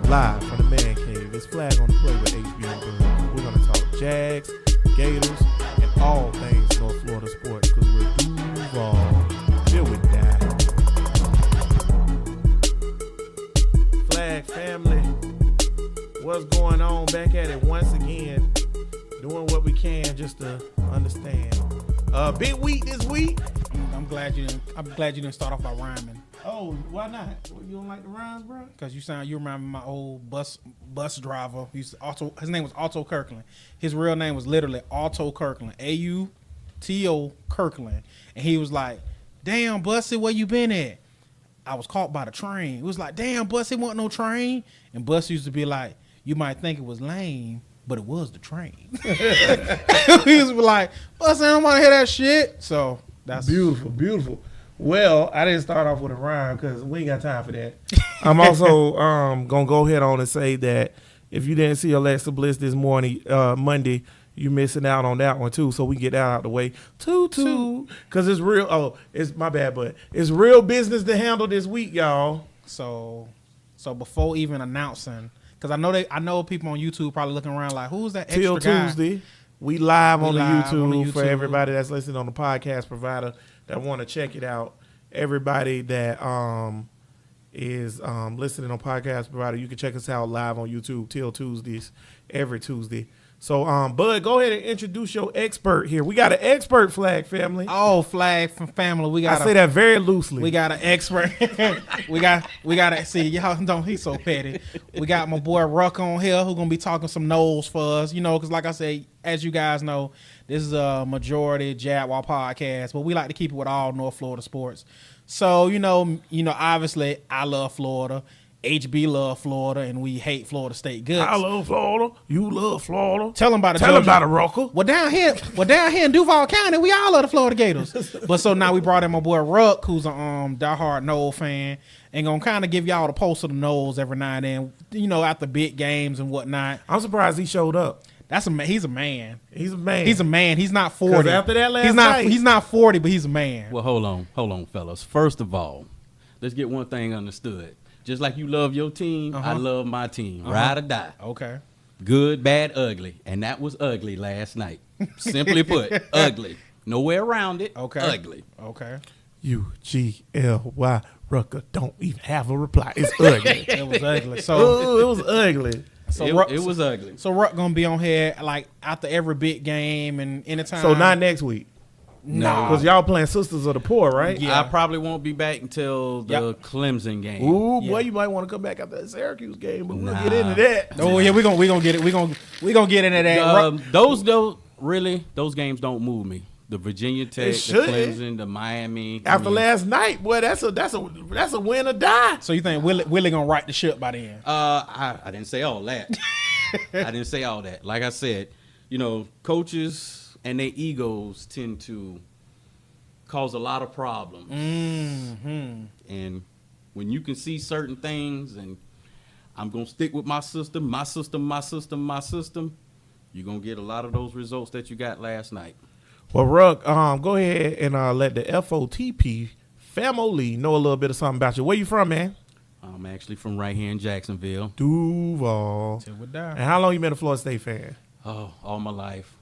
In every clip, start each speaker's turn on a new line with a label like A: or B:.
A: Live from the man cave. It's Flag on the Play with HBO Bird. We're going to talk Jags, Gators, and all things North Florida sports because we're Duval. Till we die. Flag family, what's going on? Back at it once again. Doing what we can just to understand. Big week this week.
B: I'm glad you didn't start off by rhyming.
A: Oh, why not? You don't like the rhymes, bro?
B: Because you remind me of my old bus driver. His name was Otto Kirkland. His real name was literally Otto Kirkland. A-U-T-O Kirkland. And he was like, damn, Bussy, where you been at? I was caught by the train. It was like, damn, Bussy, wasn't no train. And Bussy used to be like, you might think it was lame, but it was the train. He was like, Bussy, I don't want to hear that shit. So that's
A: beautiful. Well, I didn't start off with a rhyme because we ain't got time for that. I'm also going to go ahead on and say that if you didn't see Alexa Bliss this morning, Monday, you're missing out on that one too. So we can get that out of the way. Toot. Because it's real. Oh, it's my bad, but it's real business to handle this week, y'all.
B: So before even announcing, because I know people on YouTube probably looking around like, who's that extra
A: Till
B: guy?
A: Tuesday, we live on the YouTube for everybody that's listening on the podcast provider that want to check it out. Everybody that is listening on podcast provider, you can check us out live on YouTube till Tuesdays, every Tuesday. So, Bud, go ahead and introduce your expert here. We got an expert, Flag family.
B: Oh, Flag family.
A: I say that very loosely.
B: We got an expert. we got to see y'all. Don't he's so petty. We got my boy Ruck on here who's gonna be talking some Knowles for us. You know, because like I say, as you guys know, this is a majority Jaguar podcast, but we like to keep it with all North Florida sports. So you know, obviously I love Florida. HB love Florida, and we hate Florida State Goods.
A: I love Florida. You love Florida.
B: Tell them about it.
A: Tell them about it, Ruckus.
B: Well, down here in Duval County, we all love the Florida Gators. But so now we brought in my boy Ruck, who's a diehard Noel fan, and gonna kind of give y'all the pulse of the Noles every now and then. You know, after big games and whatnot.
A: I'm surprised he showed up.
B: He's a man.
A: He's a man.
B: He's a man. He's not 40.
A: After that last night,
B: he's not 40, but he's a man.
C: Well, hold on, fellas. First of all, let's get one thing understood. Just like you love your team, I love my team. Ride or die.
B: Okay.
C: Good, bad, ugly. And that was ugly last night. Simply put, ugly. Nowhere around it.
B: Okay.
C: Ugly.
B: Okay.
A: UGLY. Rucker don't even have a reply. It's ugly.
B: It was ugly. So
A: it was ugly.
C: So it was ugly.
B: So Ruck gonna be on here like after every big game and anytime.
A: So not next week.
B: No,
A: because y'all playing Sisters of the Poor, right?
C: Yeah. I probably won't be back until the Clemson game.
A: Ooh, boy, you might want to come back after that Syracuse game, but we'll get into that.
B: Oh yeah, we gonna get it. We gonna get into that.
C: Those games don't move me. The Virginia Tech, the Clemson, the Miami.
A: After last night, boy, that's a win or die.
B: So you think Willie gonna right the ship by the end?
C: I didn't say all that. I didn't say all that. Like I said, coaches and their egos tend to cause a lot of problems.
B: Mm-hmm.
C: And when you can see certain things, and I'm going to stick with my system, you're going to get a lot of those results that you got last night.
A: Well, Ruck, go ahead and let the FOTP family know a little bit of something about you. Where you from, man?
C: I'm actually from right here in Jacksonville.
A: Duval.
B: Till we die.
A: And how long you been a Florida State fan?
C: Oh, all my life.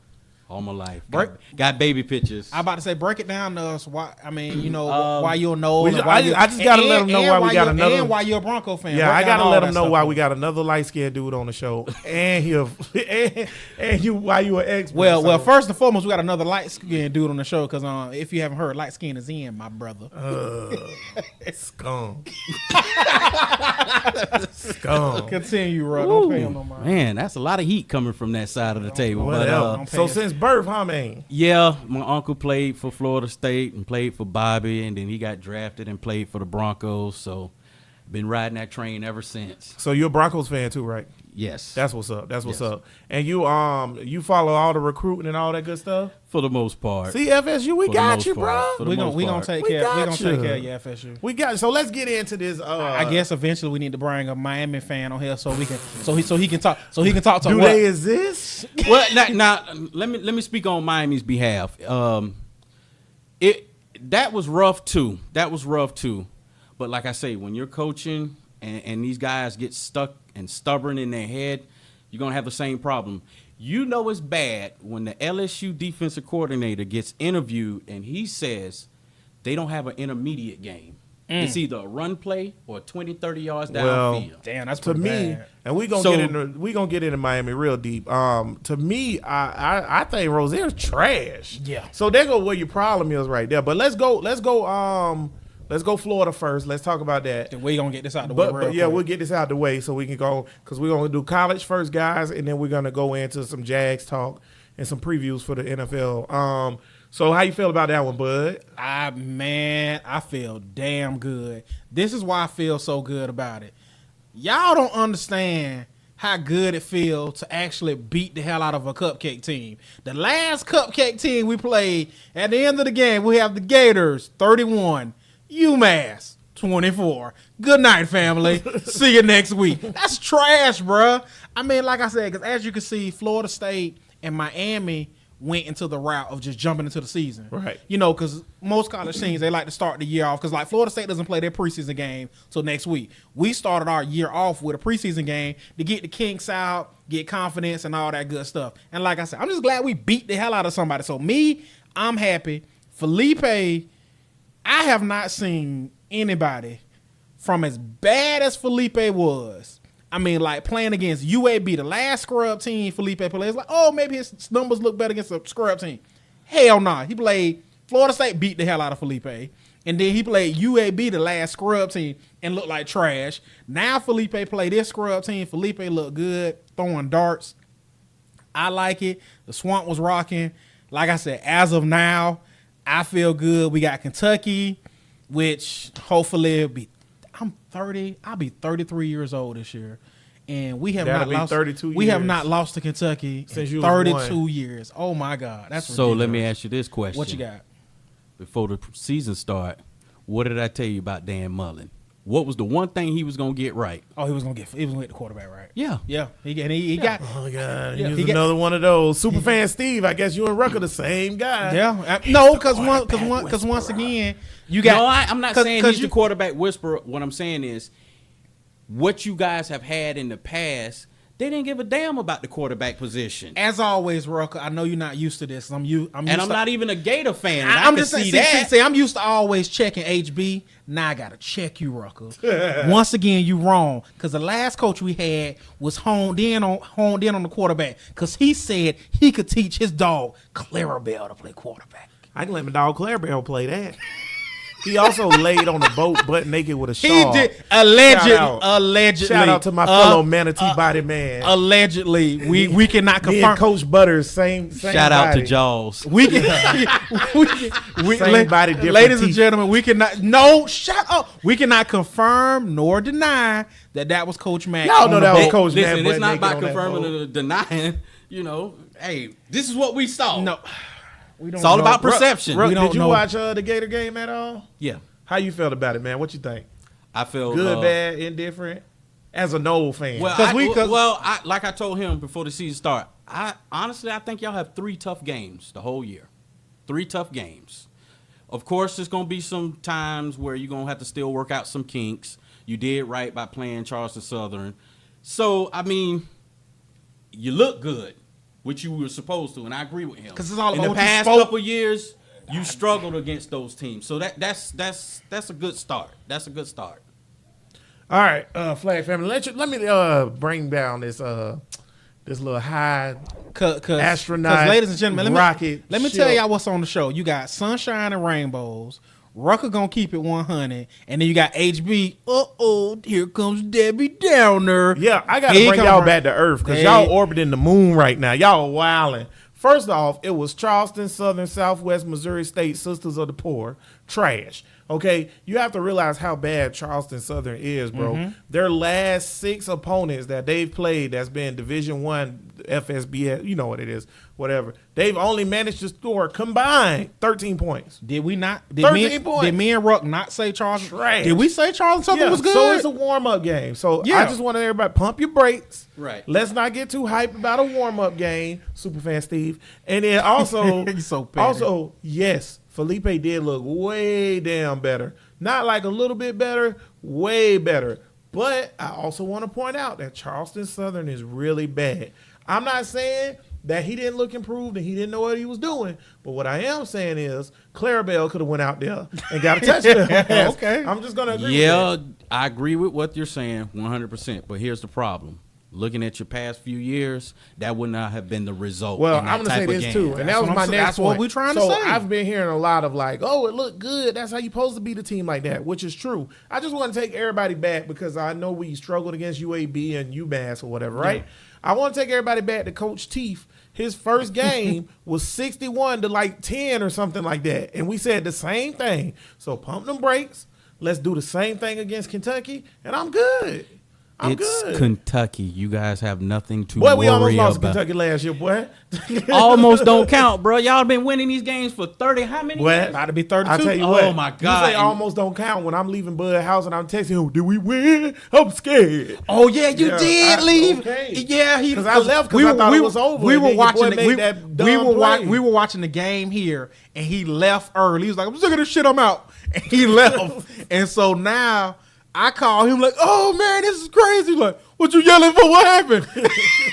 C: Got baby pictures.
B: I about to say, break it down to us. Why? I mean, why you'll know.
A: I just gotta let them know why we got another.
B: And why you're a Bronco fan.
A: Yeah, I gotta let them know why we got another light skinned dude on the show, and why you an expert.
B: Well, first and foremost, we got another light skinned dude on the show because if you haven't heard, light skin is in, my brother.
A: Scum.
B: Continue, Ruck. Don't pay him no mind.
C: Man, that's a lot of heat coming from that side of the table.
A: But, so since birth, huh, man?
C: Yeah, my uncle played for Florida State and played for Bobby, and then he got drafted and played for the Broncos. So, been riding that train ever since.
A: So you're a Broncos fan too, right?
C: Yes.
A: That's what's up. That's what's up. And you follow all the recruiting and all that good stuff?
C: For the most part.
A: See, FSU, we got you, bro.
B: We gonna take care of you, FSU.
A: We got you. So let's get into this.
B: I guess eventually we need to bring a Miami fan on here so he can talk to
A: Do they exist?
C: Well, now let me speak on Miami's behalf. That was rough too. But like I say, when you're coaching and these guys get stuck and stubborn in their head, you're going to have the same problem. You know it's bad when the LSU defensive coordinator gets interviewed and he says they don't have an intermediate game. It's either a run play or 20, 30 yards downfield.
B: Damn, that's
A: to
B: pretty
A: me,
B: bad.
A: and we gonna get into Miami real deep. To me, I think Rozier's trash.
B: Yeah.
A: So there go where your problem is right there. But let's go Florida first. Let's talk about that.
B: Then we gonna get this out the way.
A: But yeah, we'll get this out the way so we can go, because we're gonna do college first, guys, and then we're gonna go into some Jags talk and some previews for the NFL. So how you feel about that one, Bud?
B: I feel damn good. This is why I feel so good about it. Y'all don't understand how good it feels to actually beat the hell out of a cupcake team. The last cupcake team we played, at the end of the game, we have the Gators 31, UMass 24. Good night, family. See you next week. That's trash, bruh. I mean, like I said, because as you can see, Florida State and Miami went into the route of just jumping into the season.
A: Right.
B: You know, because most college teams, they like to start the year off. Because, like, Florida State doesn't play their preseason game till next week. We started our year off with a preseason game to get the kinks out, get confidence, and all that good stuff. And like I said, I'm just glad we beat the hell out of somebody. So, me, I'm happy. Felipe, I have not seen anybody from as bad as Felipe was. I mean, like, playing against UAB, the last scrub team Felipe played, it's like, oh, maybe his numbers look better against a scrub team. Hell no. He played, Florida State beat the hell out of Felipe. And then he played UAB, the last scrub team, and looked like trash. Now Felipe played this scrub team. Felipe looked good, throwing darts. I like it. The swamp was rocking. Like I said, as of now, I feel good. We got Kentucky, which hopefully will be, I'm 30. I'll be 33 years old this year, and we have
A: That'll
B: not
A: be
B: lost.
A: 32
B: We have
A: years.
B: not lost to Kentucky
A: Since
B: in
A: you was
B: 32
A: one.
B: years. Oh my God, that's
C: So
B: ridiculous.
C: let me ask you this question.
B: What you got?
C: Before the season start, what did I tell you about Dan Mullen? What was the one thing he was going to get right?
B: Oh, he was gonna get the quarterback right.
C: Yeah.
B: Yeah, he got.
A: Oh my God,
B: Yeah,
A: he's
B: he get-
A: another one of those super fan Steve. I guess you and Ruckus the same guy.
B: Yeah, no, because once again, you got.
C: No, I'm not saying
B: 'cause
C: he's the quarterback whisperer. What I'm saying is, what you guys have had in the past, they didn't give a damn about the quarterback position.
B: As always, Rucker, I know you're not used to this. I'm
C: not even a Gator fan. And
B: I'm
C: I
B: just
C: can
B: saying.
C: see that.
B: See, I'm used to always checking HB. Now I gotta check you, Rucker. Once again, you wrong. Because the last coach we had was honed in on the quarterback. Because he said he could teach his dog Clarabelle to play quarterback.
A: I can let my dog Clarabelle play that. He also laid on a boat butt naked with a shawl.
B: He did allegedly.
A: Shout out to my fellow manatee body man.
B: Allegedly, we cannot
A: Me
B: confirm.
A: and Coach Butters, same
C: Shout out
A: body.
C: to Jaws.
B: We can,
A: Same body, different
B: ladies and
A: teeth.
B: gentlemen, we cannot. No, shut up. We cannot confirm nor deny that was Coach Mack.
A: Y'all
B: on
A: know
B: the
A: that was
B: boat.
A: Coach
C: Listen,
A: Matt
C: it's not
A: butt
C: about
A: naked on that
C: confirming
A: boat.
C: or denying. You know, hey, this is what we saw.
B: No, we don't.
C: It's all
B: know.
C: about perception.
A: Ruck,
B: We don't
A: did you
B: know.
A: watch the Gator game at all?
C: Yeah,
A: How you felt about it, man? What you think?
C: I feel
A: Good, bad, indifferent? As a Noel fan.
C: Well, like I told him before the season started, I think y'all have 3 tough games the whole year. 3 tough games. Of course, there's going to be some times where you're going to have to still work out some kinks. You did right by playing Charleston Southern. So, I mean, you look good, which you were supposed to, and I agree with him.
B: 'Cause it's all
C: in
B: about
C: the
B: what you
C: past
B: spoke.
C: couple years, you struggled against those teams. So that's a good start. That's a good start.
A: All right, Flag family. Let me bring down this little high astronaut.
B: Because, ladies and gentlemen,
A: rocket
B: let me
A: ship.
B: tell y'all what's on the show. You got Sunshine and Rainbows. Rucker gonna keep it 100, and then you got HB. Here comes Debbie Downer.
A: Yeah, I gotta
B: Here
A: bring
B: come
A: y'all
B: her-
A: back to Earth because
B: Hey.
A: y'all orbiting the moon right now. Y'all wilding. First off, it was Charleston Southern, Southwest Missouri State, Sisters of the Poor. Trash. Okay, you have to realize how bad Charleston Southern is, bro.
B: Mm-hmm.
A: Their last 6 opponents that they've played that's been Division I, FSBS, you know what it is, whatever. They've only managed to score combined 13 points.
B: Did we not?
A: 13 points.
B: Did me and Ruck not say Charleston?
A: Trash.
B: Did we say Charleston Southern was good?
A: So it's a warm-up game. So I
B: Yeah.
A: just want everybody pump your brakes.
C: Right.
A: Let's not get too hyped about a warm-up game, Superfan Steve. And then also,
B: He's so petty.
A: Yes, Felipe did look way damn better. Not like a little bit better, way better. But I also want to point out that Charleston Southern is really bad. I'm not saying that he didn't look improved and he didn't know what he was doing. But what I am saying is Clarabelle could have went out there and got a touchdown.
B: Okay.
A: I'm just going to agree with that.
C: I agree with what you're saying 100%. But here's the problem. Looking at your past few years, that would not have been the result.
A: Well,
C: in that
A: I'm going to say
C: type of
A: this
C: game.
A: too. And that was my next
B: That's
A: point.
B: what we're trying to
A: so
B: say.
A: I've been hearing a lot of like, oh, it looked good. That's how you're supposed to beat a team like that, which is true. I just want to take everybody back because I know we struggled against UAB and UMass or whatever, right? Yeah. I want to take everybody back to Coach Teeth. His first game was 61 to like 10 or something like that. And we said the same thing. So pump them brakes. Let's do the same thing against Kentucky, and I'm good.
C: It's
A: good.
C: Kentucky. You guys have nothing to
A: boy,
C: worry
A: we almost lost
C: about.
A: Kentucky last year, boy.
C: Almost don't count, bro. Y'all been winning these games for 30. How many years?
B: About to be 32.
A: I tell you
C: Oh,
A: what.
C: my God.
A: You say almost don't count when I'm leaving Bud house and I'm texting him, did we win? I'm scared.
C: Oh yeah, you
A: Yeah,
C: did leave.
A: okay.
C: Yeah,
A: Because I left because I thought it was over.
B: We
A: and
B: were
A: then your boy
B: watching.
A: made that dumb play.
B: We were watching the game here, and he left early. He was like, "I'm sick of this shit. I'm out," and he left. And so now I call him like, "Oh man, this is crazy!" He's like, "What you yelling for? What happened?"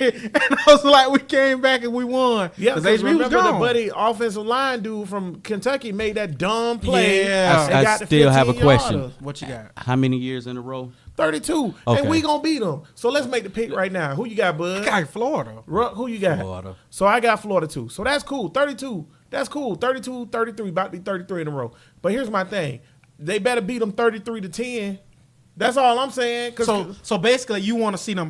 B: And I was like, "We came back and we won."
A: Yeah, because
B: HB was
A: remember the
B: gone.
A: buddy offensive line dude from Kentucky made that dumb play.
B: Yeah.
A: and
C: I
A: got the
C: still have a
A: 15
C: question.
A: yarder.
B: What you got?
C: How many years in a row?
A: 32.
C: Okay.
A: And we going to beat them. So let's make the pick right now. Who you got, Bud?
B: Got Florida.
A: Ruck, who you got?
C: Florida.
A: So I got Florida too. So that's cool. 32. That's cool. 32, 33. About to be 33 in a row. But here's my thing. They better beat them 33 to 10. That's all I'm saying.
B: So basically, you want to see them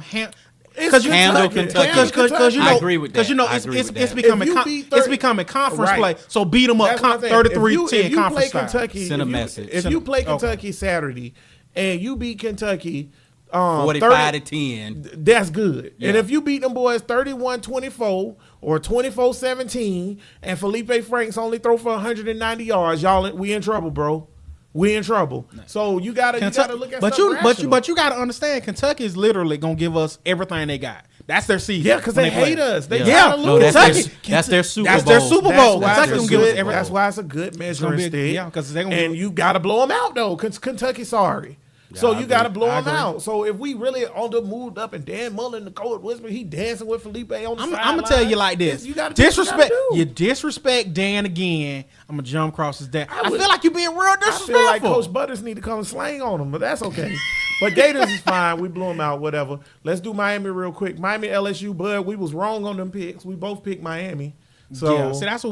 A: Because
C: Handle Kentucky.
B: Because you know,
C: I agree with that.
B: Because you know,
C: I
B: it's
C: agree with that.
B: becoming
A: If you beat
B: it's
A: 30
B: becoming conference
A: Right.
B: play. So beat them up
A: That's what I'm saying.
B: 33-10
A: if you
B: conference
A: play
B: style.
A: Kentucky,
C: Send a
A: if you-
C: message.
A: If you play Kentucky Saturday and you beat Kentucky
C: 45 to 10.
A: that's good.
C: Yeah.
A: And if you beat them boys 31-24 or 24-17 and Felipe Franks only throw for 190 yards, we in trouble, bro. We in trouble. So you gotta look at
B: but
A: stuff
B: you gotta understand, Kentucky is literally gonna give us everything they got. That's their season.
A: Yeah, because they hate
B: play.
A: us. They
C: Yeah.
A: gotta
C: No,
A: lose.
C: that's their Super Bowl.
B: That's their Super Bowl.
A: That's
B: Kentucky
A: why
B: gonna give us
A: it's
B: everything.
A: That's why it's a good measuring
B: be a-
A: stick.
B: yeah, 'cause they gonna
A: and
B: do-
A: you got to blow them out though. Cause Kentucky, sorry. So
C: I
A: you got to
C: agree.
A: blow
B: I
A: them
B: agree.
A: out. So if we really on the moved up and Dan Mullen, the coach whisper, he dancing with Felipe on the
B: I'm
A: sideline.
B: gonna tell you like this.
A: You got to
B: disrespect. You disrespect Dan again. I'm gonna jump across his Dan. I
A: would-
B: feel like you being real
A: I
B: disrespectful.
A: feel like Coach Butters need to come and slang on him, but that's okay. But Gators is fine. We blew them out, whatever. Let's do Miami real quick. Miami, LSU, Bud. We was wrong on them picks. We both picked Miami. So
B: yeah, see, that's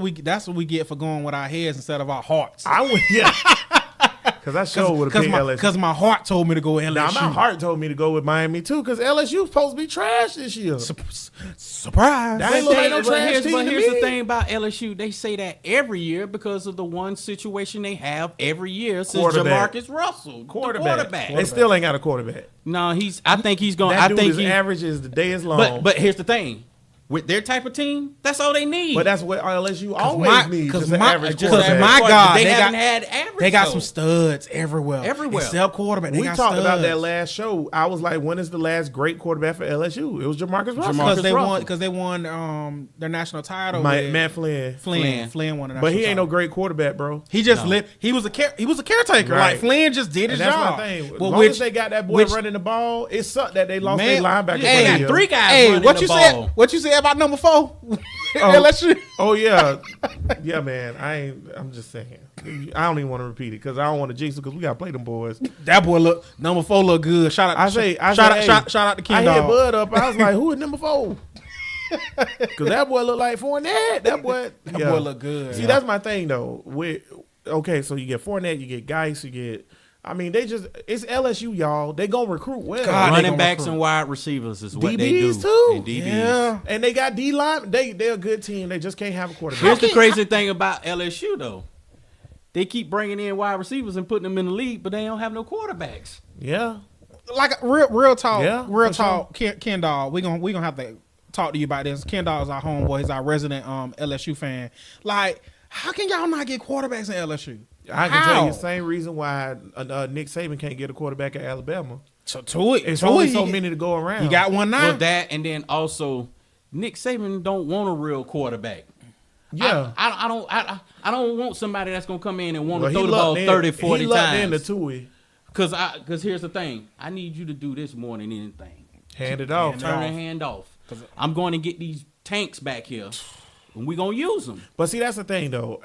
B: what we get for going with our heads instead of our hearts.
A: I would, yeah. Because I sure would have picked LSU.
B: Because my heart told me to go LSU.
A: Now, my heart told me to go with Miami, too, because LSU supposed to be trash this year.
B: Surprise.
A: That ain't look like no
C: But
A: trash
C: here's,
A: team
C: but
A: to
C: here's
A: me.
C: the thing about LSU. They say that every year because of the one situation they have every year since
A: Quarterback.
C: Jamarcus Russell, the
A: Quarterback.
C: quarterback.
A: They still ain't got a quarterback.
C: No, I think he's going.
A: That
C: I
A: dude
C: think
A: is
C: he.
A: average as the day is long.
C: But here's the thing. With their type of team, that's all they need.
A: But that's what LSU always
B: my-
A: needs.
B: 'cause
A: Just an
B: my-
A: average
B: just
A: quarterback.
B: my God,
C: they
B: they
C: haven't
B: got-
C: had average.
B: They got
C: though.
B: some studs everywhere.
C: Everywhere.
B: Except quarterback. They
A: We
B: got
A: talked
B: studs.
A: about that last show. I was like, when is the last great quarterback for LSU? It was Jamarcus Russell.
B: Because they won their national title. with
A: Matt Flynn.
B: Flynn won the national
A: But he ain't no
B: title.
A: great quarterback, bro.
B: He just he was a caretaker.
A: Right.
B: Like Flynn just did his
A: And that's
B: job.
A: my thing. As
B: Well,
A: long as they got that boy running the ball, it sucked that they lost their
B: Man,
A: linebacker.
C: They
A: for the
C: got
A: year.
C: 3 guys
B: Hey,
C: running
B: what
C: the
B: you
C: ball.
B: said? What you said about number 4?
A: Oh.
B: LSU.
A: Oh yeah, yeah, man. I'm just saying. I don't even want to repeat it because I don't want to jinx it because we got to play them boys.
B: That boy look number 4 look good. Shout out. Shout out to King
A: I hit
B: Dog.
A: Bud up. I was like, who is number 4? Because that boy look like Fournette. That boy
B: look good.
A: See, that's my thing though. Okay, so you get Fournette, you get Geis, you get. I mean, it's LSU, y'all. They gonna recruit well.
B: God,
C: Running backs and wide receivers is what they do.
A: DBs too.
C: And DBs.
B: Yeah.
A: And they got D line. They're a good team. They just can't have a quarterback.
C: Here's the crazy thing about LSU though. They keep bringing in wide receivers and putting them in the league, but they don't have no quarterbacks.
A: Yeah.
B: Like real talk.
A: Yeah,
B: real
A: for
B: talk. Ken Dog. We gonna have to talk to you about this. Ken Dog is our homeboy. He's our resident LSU fan. Like, how can y'all not get quarterbacks in LSU?
A: I can tell you the same reason why Nick Saban can't get a quarterback at Alabama.
B: So to it,
A: It's only so many to go around.
B: You got one now.
C: Well, that and then also Nick Saban don't want a real quarterback.
A: Yeah.
C: I don't want somebody that's gonna come in and want to
A: Well,
C: throw the ball 30, 40
A: he lucked
C: times.
A: into Tui.
C: Because here's the thing. I need you to do this more than anything.
A: Hand it off.
C: Turn your hand off. I'm going to get these tanks back here, and we're going to use them.
A: But see, that's the thing, though.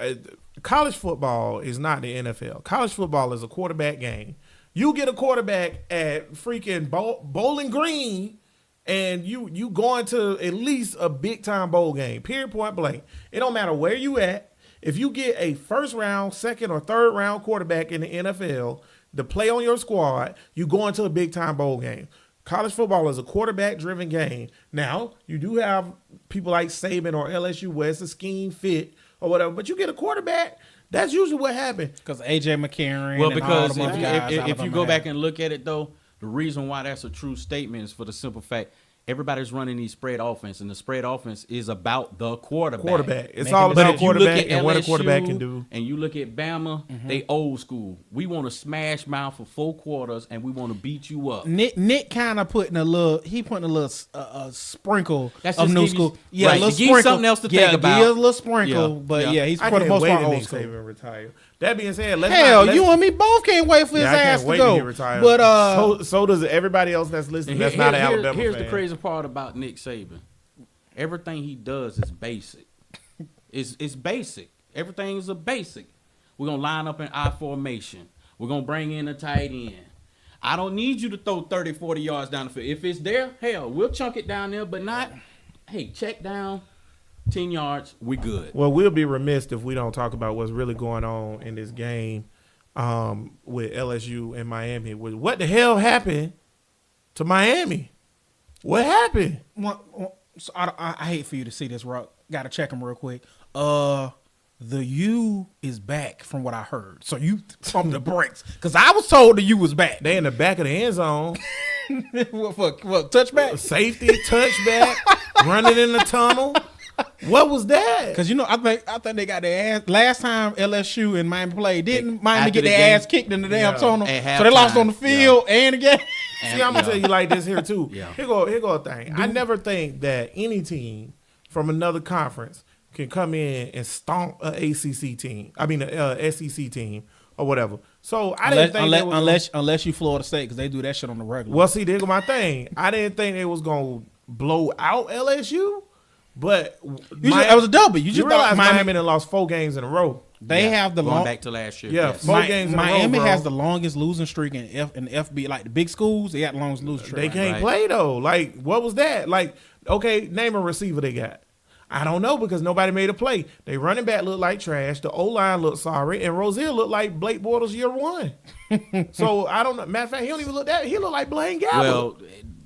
A: College football is not the NFL. College football is a quarterback game. You get a quarterback at freaking Bowling Green, and you going to at least a big-time bowl game, period, point blank. It don't matter where you at. If you get a first-round, second, or third-round quarterback in the NFL to play on your squad, you go into a big-time bowl game. College football is a quarterback-driven game. Now, you do have people like Saban or LSU where it's a scheme fit or whatever, but you get a quarterback, that's usually what happens.
B: Because A.J. McCarron.
C: Well,
B: and all
C: because
B: the other guys
C: if you go
B: Alabama
C: back
B: had.
C: and look at it, though, the reason why that's a true statement is for the simple fact everybody's running these spread offense, and the spread offense is about the quarterback.
A: It's all about quarterback and what a
C: LSU
A: quarterback can do.
C: And you look at Bama, they old school. We want to smash mouth for 4 quarters, and we want to beat you up.
B: Nick kind of putting a little sprinkle
C: That's
B: of
C: just
B: new
C: give you-
B: school.
C: right,
B: a little
C: to give you
B: sprinkle.
C: something else to think about.
B: Yeah, a little sprinkle,
C: Yeah,
B: but
C: yeah.
B: yeah, he's
A: I
B: for the
A: can't
B: most
A: wait
B: part
A: to
B: old
A: Nick
B: school.
A: Saban retire. That being said,
B: Hell, you and me both can't wait for his
A: I
B: ass
A: can't
B: to
A: wait
B: go.
A: to get retired.
B: But
A: so does everybody else that's listening.
C: And
A: That's not an
C: here-
A: Alabama
C: Here's
A: fan.
C: the crazy part about Nick Saban. Everything he does is basic. It's basic. Everything is a basic. We're going to line up in I formation. We're going to bring in a tight end. I don't need you to throw 30, 40 yards down the field. If it's there, hell, we'll chunk it down there, but not, hey, check down, 10 yards, we good.
A: Well, we'll be remiss if we don't talk about what's really going on in this game with LSU and Miami. What the hell happened to Miami? What happened?
B: So I hate for you to see this, Rock. Got to check him real quick. The U is back from what I heard. So you from the brakes. Because I was told the U was back.
A: They in the back of the end zone.
B: what, touchback?
A: Safety, touchback, running in the tunnel. What was that?
B: Because, I think they got their ass. Last time LSU and Miami played, didn't Miami
C: after
B: get
C: the
B: their
C: game?
B: ass kicked in the damn
A: Yeah.
B: tunnel?
C: At
B: So they lost
C: halftime.
B: on the field and the game.
A: See, I'm gonna tell you like this here too.
C: Yeah.
A: Here go a thing. I never think that any team from another conference can come in and stomp a ACC team. I mean, a SEC team or whatever. So I didn't think
B: Unless you Florida State, because they do that shit on the regular.
A: Well, see, there go my thing. I didn't think they was gonna blow out LSU, but
B: That was a W. You just
A: realize
B: thought
A: Miami done lost 4 games in a row.
B: They have the
C: going
B: long.
C: back to last year.
A: Yeah,
C: yes.
A: 4 games in a row,
B: Miami
A: bro.
B: has the longest losing streak in FB. Like the big schools, they got the longest losing streak.
A: They can't
C: Right.
A: play though. Like, what was that? Like, okay, name a receiver they got. I don't know because nobody made a play. They running back looked like trash. The O-line looked sorry, and Rozier looked like Blake Bortles year 1. So I don't know. Matter of fact, he don't even look that. He looked like Blaine Gabbert.
C: Well,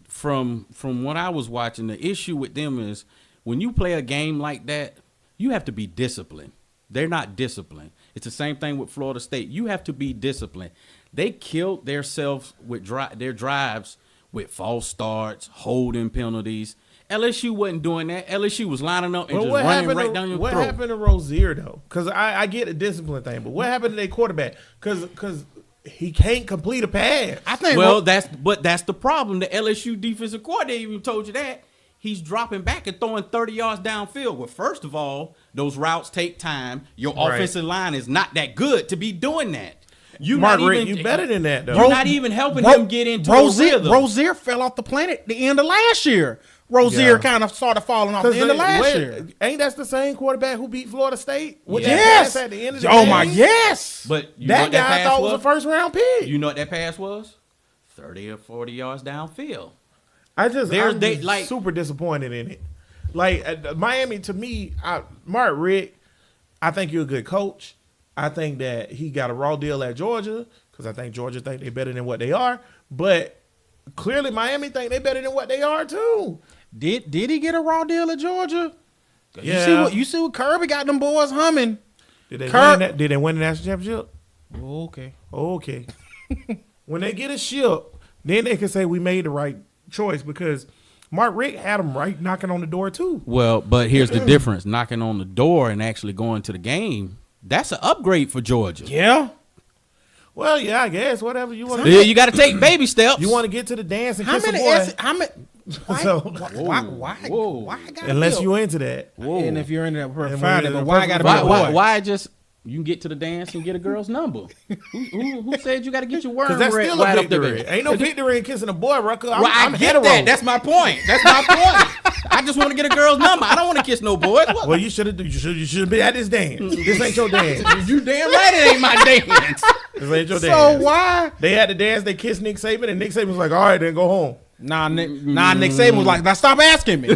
C: from what I was watching, the issue with them is when you play a game like that, you have to be disciplined. They're not disciplined. It's the same thing with Florida State. You have to be disciplined. They killed themselves with their drives with false starts, holding penalties. LSU wasn't doing that. LSU was lining up and just running right down your
A: what
C: throat.
A: happened to Rozier though? Because I get the discipline thing, but what happened to their quarterback? Because he can't complete a pass.
B: I think.
C: Well, that's the problem. The LSU defensive coordinator even told you that. He's dropping back and throwing 30 yards downfield. Well, first of all, those routes take time. Your
A: Right.
C: offensive line is not that good to be doing that. You
A: better than that though.
C: You're not even helping him get into a rhythm.
B: Rozier fell off the planet the end of last year. Rozier
A: Yeah.
B: kind of started falling off the end of last year.
A: Ain't that the same quarterback who beat Florida State? With that
B: Yes.
A: pass at the end of the
B: Oh
A: game?
B: my yes.
C: But you know
A: That
C: what that
A: guy I
C: pass
A: thought was a first round pick.
C: You know what that pass was? 30 or 40 yards downfield.
A: I'm
C: they-
A: just
C: like-
A: super disappointed in it. Like Miami, to me, Mark Richt, I think you're a good coach. I think that he got a raw deal at Georgia because I think Georgia think they're better than what they are. But clearly, Miami think they're better than what they are too.
B: Did he get a raw deal at Georgia?
A: Yeah.
B: You see what Kirby got them boys humming.
A: Did they
B: Kirk-
A: did they win the national championship?
B: Okay.
A: Okay. When they get a ship, then they can say we made the right choice because Mark Richt had them right knocking on the door too.
C: Well, but here's the difference. Knocking on the door and actually going to the game, that's an upgrade for Georgia.
B: Yeah.
A: Well, yeah, I guess whatever you want.
C: Yeah, you got to take baby steps.
A: You want to get to the dance and
B: How
A: kiss a
B: many?
A: boy.
B: How many? Why?
A: So-
C: Whoa.
B: Why? I gotta
A: Unless
B: be
A: you into that.
C: Whoa.
B: And if you're in that,
A: And
B: fine.
A: when
B: But
A: the
B: why I gotta be
C: why,
B: a
C: why,
B: boy?
C: why just You can get to the dance and get a girl's number. Who said you got to get your worm
A: Because that's still a
C: right up
A: victory.
C: there?
A: Ain't no victory in kissing a boy, Ruckus.
C: Well, I get
A: hetero.
C: that. That's my point. I just want to get a girl's number. I don't want to kiss no boys. What?
A: Well, you should have. You should be at this dance. This ain't your dance.
C: You damn right it ain't my dance.
A: This ain't your
B: So
A: dance.
B: why?
A: They had to dance. They kissed Nick Saban, and Nick Saban was like, "All right, then go home."
B: Nick Saban was like, now stop asking me.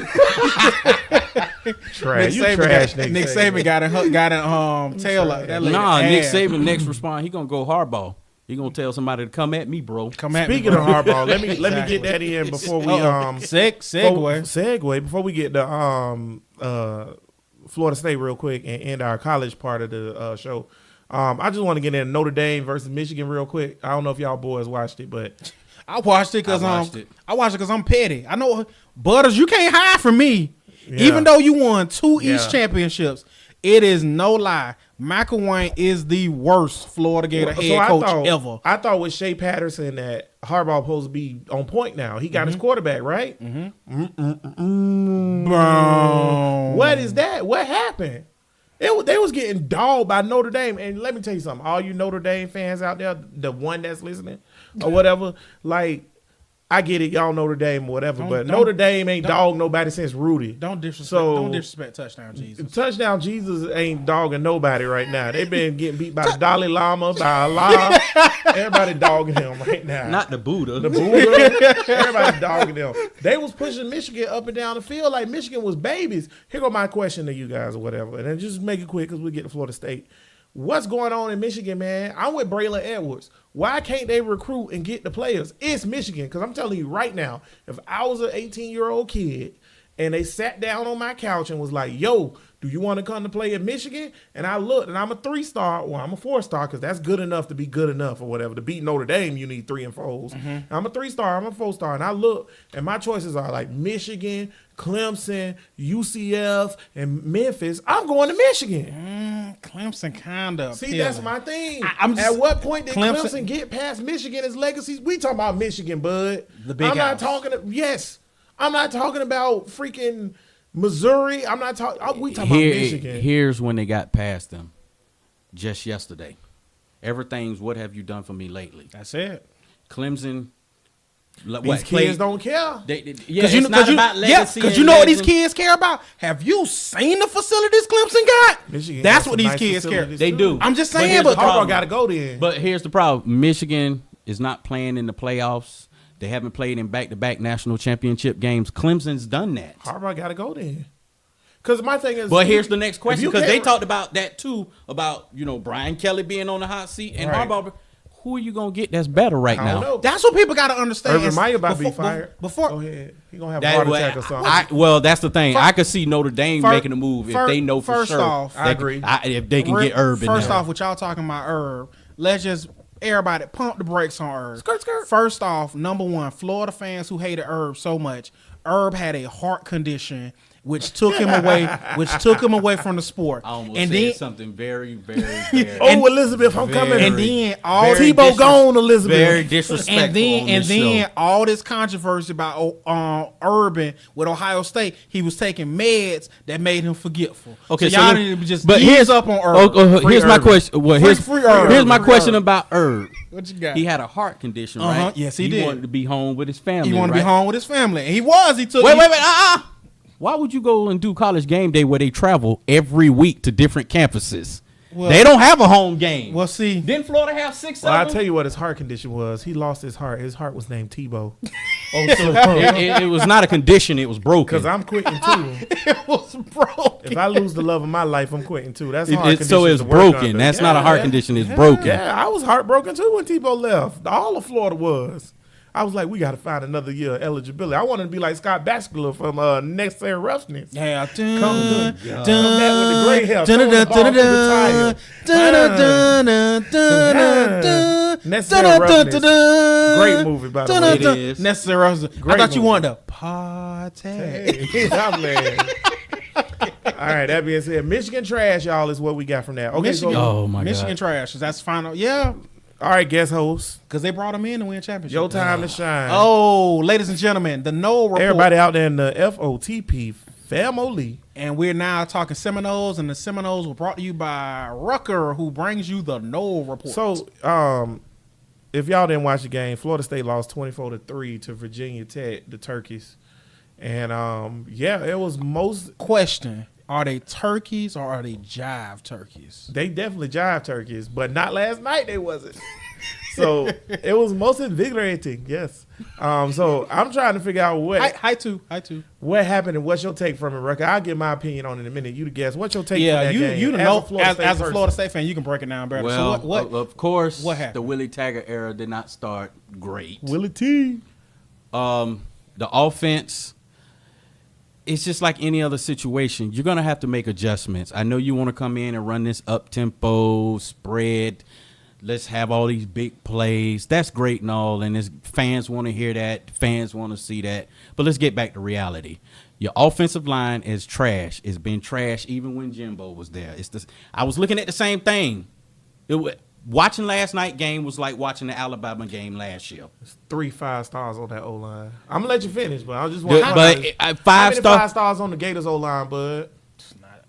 A: Trash. You trash,
B: Nick Saban got a tail up. That lady
C: Nick
B: ass.
C: Saban next respond. He gonna go hardball. He gonna tell somebody to come at me, bro.
B: Come at me,
A: Speaking
B: bro.
A: of hardball, let me get that in before we segue before we get the Florida State real quick and end our college part of the show. I just want to get in Notre Dame versus Michigan real quick. I don't know if y'all boys watched it, but
B: I watched it because I'm petty. I know Butters, you can't hide from me.
A: Yeah.
B: Even though you won 2
A: Yeah.
B: East championships, it is no lie. McElwain is the worst Florida Gator head coach ever.
A: I thought with Shea Patterson that Harbaugh supposed to be on point now. He got his quarterback, right? What is that? What happened? They was getting dogged by Notre Dame. And let me tell you something. All you Notre Dame fans out there, the one that's listening or whatever, like, I get it, y'all Notre Dame or whatever, but Notre Dame ain't dogged nobody since Rudy.
B: Don't disrespect Touchdown Jesus.
A: Touchdown Jesus ain't dogging nobody right now. They been getting beat by the Dalai Lama, by Allah. Everybody dogging him right now.
C: Not the Buddha.
A: The Buddha. Everybody dogging them. They was pushing Michigan up and down the field like Michigan was babies. Here go my question to you guys or whatever. And then just make it quick because we get to Florida State. What's going on in Michigan, man? I'm with Braylon Edwards. Why can't they recruit and get the players? It's Michigan. Because I'm telling you right now, if I was an 18-year-old kid and they sat down on my couch and was like, yo, do you want to come to play at Michigan? And I looked, and I'm a 3-star. Well, I'm a 4-star because that's good enough to be good enough or whatever. To beat Notre Dame, you need 3 and 4s. I'm a 3-star. I'm a 4-star. And I look, and my choices are like Michigan, Clemson, UCF, and Memphis. I'm going to Michigan.
B: Clemson kind of.
A: See, that's my thing.
B: I'm just-
A: At what point did
B: Clemson-
A: Clemson get past Michigan as legacies? We talking about Michigan, bud.
B: The big
A: I'm not
B: house.
A: I'm not talking about freaking Missouri. I'm not talking. We talking about Michigan.
C: Here's when they got past them. Just yesterday. Everything's what have you done for me lately?
B: That's it.
C: Clemson.
A: These kids don't care.
C: It's not about legacy.
B: Because you know what these kids care about? Have you seen the facilities Clemson got?
A: Michigan
B: That's
A: got
B: what
A: some
B: these
A: nice
B: kids care.
A: facilities,
C: They
A: too.
C: do.
B: I'm just
C: But
B: saying,
C: here's the
B: but
C: problem.
A: Harbaugh got to go then.
C: But here's the problem. Michigan is not playing in the playoffs. They haven't played in back-to-back national championship games. Clemson's done that.
A: Harbaugh got to go then. Because my thing is.
C: But here's the next question,
A: you
C: because they
A: can't-
C: talked about that too, about Brian Kelly being on the hot seat and
A: Right.
C: Harbaugh. Who are you gonna get that's better right
A: I
C: now?
A: don't know.
B: That's what people got to understand.
A: Urban Meyer about to be
B: Before-
A: fired.
B: Before,
A: Go ahead. He going to have a
C: That
A: heart
C: way,
A: attack or something.
C: well, that's the thing. I could see Notre Dame making a move if they know for
B: first
C: sure.
B: off,
A: I agree.
C: If they can get Urban.
B: First
C: now.
B: off, what y'all talking about Herb? Let's just everybody pump the brakes on Herb.
A: Skirt, skirt.
B: First off, number one, Florida fans who hated Herb so much. Herb had a heart condition, which took him away from the sport.
C: I almost
B: and
C: said
B: then
C: something very, very, very.
A: Oh, Elizabeth, I'm coming.
B: and then all
C: very
B: Tebow
A: gone, Elizabeth.
C: Very disrespectful.
B: and then
C: on
B: and
C: this
B: then
C: show.
B: all this controversy about Urban with Ohio State, he was taking meds that made him forgetful.
C: Okay,
B: so y'all
C: so
B: need to just
C: but
B: ease
C: here's
B: up on Urban.
C: here's my
A: Urban.
C: question. Well,
B: Free Urban.
C: here's my
B: Free
C: question
B: Urban.
C: about Herb.
B: What you got?
C: He had a heart condition,
B: Uh-huh.
C: right?
B: Yes, he did.
C: wanted to be home with his family.
B: He wanted to
C: right?
B: be home with his family. And he was. He took.
C: Wait. Why would you go and do college game day where they travel every week to different campuses?
B: Well-
C: they don't have a home game.
B: Well, see.
C: Didn't Florida have 6
A: Well, I'll
C: of them?
A: tell you what his heart condition was. He lost his heart. His heart was named Tebow.
C: it was not a condition. It was broken.
A: Because I'm quitting too.
B: It was broken.
A: If I lose the love of my life, I'm quitting too. That's
C: It-
A: hard.
C: it- so it's broken. That's not a heart condition. It's broken.
A: Yeah, I was heartbroken too when Tebow left. All of Florida was. I was like, we got to find another year of eligibility. I wanted to be like Scott Baskerville from Necessary Roughness.
B: Yeah.
A: Come back with the gray hair. throwing the ball through the tire. Necessary Roughness. Great movie, by the way.
C: It is.
B: Necessary Roughness. I
A: Great
B: thought you
A: movie.
B: wanted to party.
A: I'm mad. All right, that being said, Michigan trash, y'all, is what we got from that. Okay,
B: Michigan,
A: so,
C: Oh, my
B: Michigan
C: God.
B: trash. That's final. Yeah,
A: all right, guest host,
B: because they brought him in to win championship.
A: your time to shine.
B: Oh, ladies and gentlemen, the Noel report.
A: Everybody out there in the FOTP family.
B: And we're now talking Seminoles, and the Seminoles were brought to you by Ruckus, who brings you the Knoll Report.
A: So, if y'all didn't watch the game, Florida State lost 24-3 to Virginia Tech, the Turkeys. And, it was most...
B: Question, are they turkeys or are they jive turkeys?
A: They definitely jive turkeys, but not last night they wasn't. So, it was most invigorating, yes. So, I'm trying to figure out what...
B: High two.
A: What happened and what's your take from it, Ruckus? I'll give my opinion on it in a minute. You the guess. What's your take from that game?
B: You know, as a Florida State fan, you can break it down better.
C: Well,
B: So what
C: of course,
B: what happened?
C: the Willie Taggart era did not start great.
A: Willie T.
C: The offense, it's just like any other situation. You're going to have to make adjustments. I know you want to come in and run this up-tempo spread. Let's have all these big plays. That's great and all, and fans want to hear that. Fans want to see that. But let's get back to reality. Your offensive line is trash. It's been trash even when Jimbo was there. I was looking at the same thing. Watching last night's game was like watching the Alabama game last year.
A: It's 3 5-stars on that O-line. I'm going to let you finish, but I just
C: But
A: want to... How many
C: 5
A: stars on the Gators O-line, bud?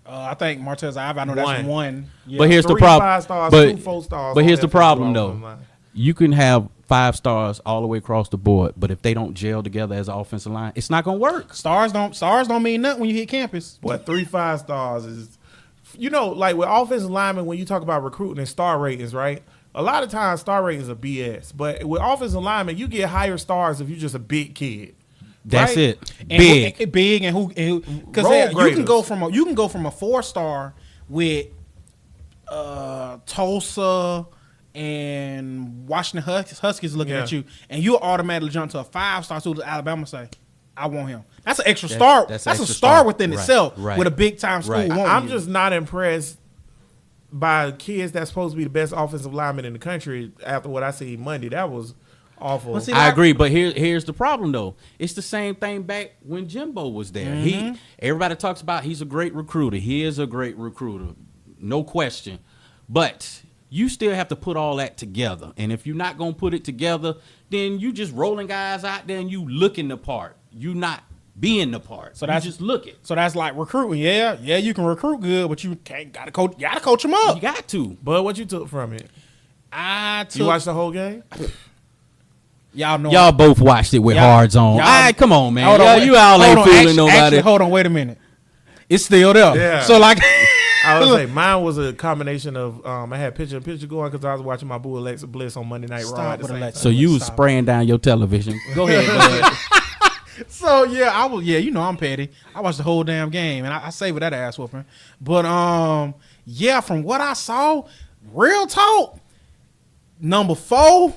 B: I think Martez Ive, I know that's one. Yeah.
C: But here's the
A: 3
C: problem.
A: 5-stars,
C: But
A: 2 4-stars.
C: But here's the
A: on
C: problem,
A: FSU
C: though.
A: line.
C: You can have 5 stars all the way across the board, but if they don't gel together as an offensive line, it's not going to work.
B: Stars don't mean nothing when you hit campus.
A: What 3 5-stars is, like with offensive linemen, when you talk about recruiting and star ratings, right? A lot of times star ratings are BS, but with offensive linemen, you get higher stars if you're just a big kid.
C: That's
A: right?
C: it.
B: And big and who because you
A: graders.
B: can go from a 4-star with Tulsa and Washington Huskies looking at you, and you automatically jump to a 5-star to Alabama say, I want him. That's an extra star. That's a
C: extra
B: star
C: star.
B: within
C: Right,
B: itself
C: right.
B: with a big time school.
C: Right.
B: wanting
A: I'm
B: you.
A: just not impressed by kids that's supposed to be the best offensive lineman in the country after what I see Monday. That was awful.
B: Well, see,
C: I agree, but here's the problem though. It's the same thing back when Jimbo was there.
B: Mm-hmm.
C: Everybody talks about he's a great recruiter. He is a great recruiter, no question. But you still have to put all that together. And if you're not gonna put it together, then you just rolling guys out there and you looking the part. You not being the part. So that's just looking.
B: So that's like recruiting. Yeah, you can recruit good, but you gotta coach them up.
C: You got to.
A: But what you took from it? You watched the whole game?
B: Y'all know.
C: Y'all both watched it with hards on. All right, come on, man. You all
B: hold
C: ain't
B: on,
C: fooling
B: actually,
C: nobody.
B: hold on, wait a minute. It's still there.
A: Yeah.
B: So like,
A: I would say mine was a combination of I had picture going because I was watching my boo Alexa Bliss on Monday Night Raw at the same time.
C: So you was spraying down your television. Go ahead.
B: So yeah, I'm petty. I watched the whole damn game and I saved that ass whooping. But from what I saw, real talk, number 4,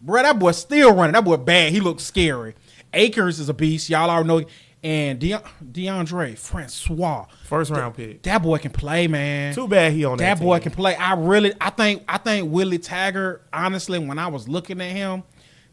B: bro, that boy still running. That boy bad. He looks scary. Akers is a beast. Y'all already know. And DeAndre Francois,
A: First round pick.
B: that boy can play, man.
A: Too bad he on that
B: That boy
A: team.
B: can play. I think Willie Taggart, honestly, when I was looking at him,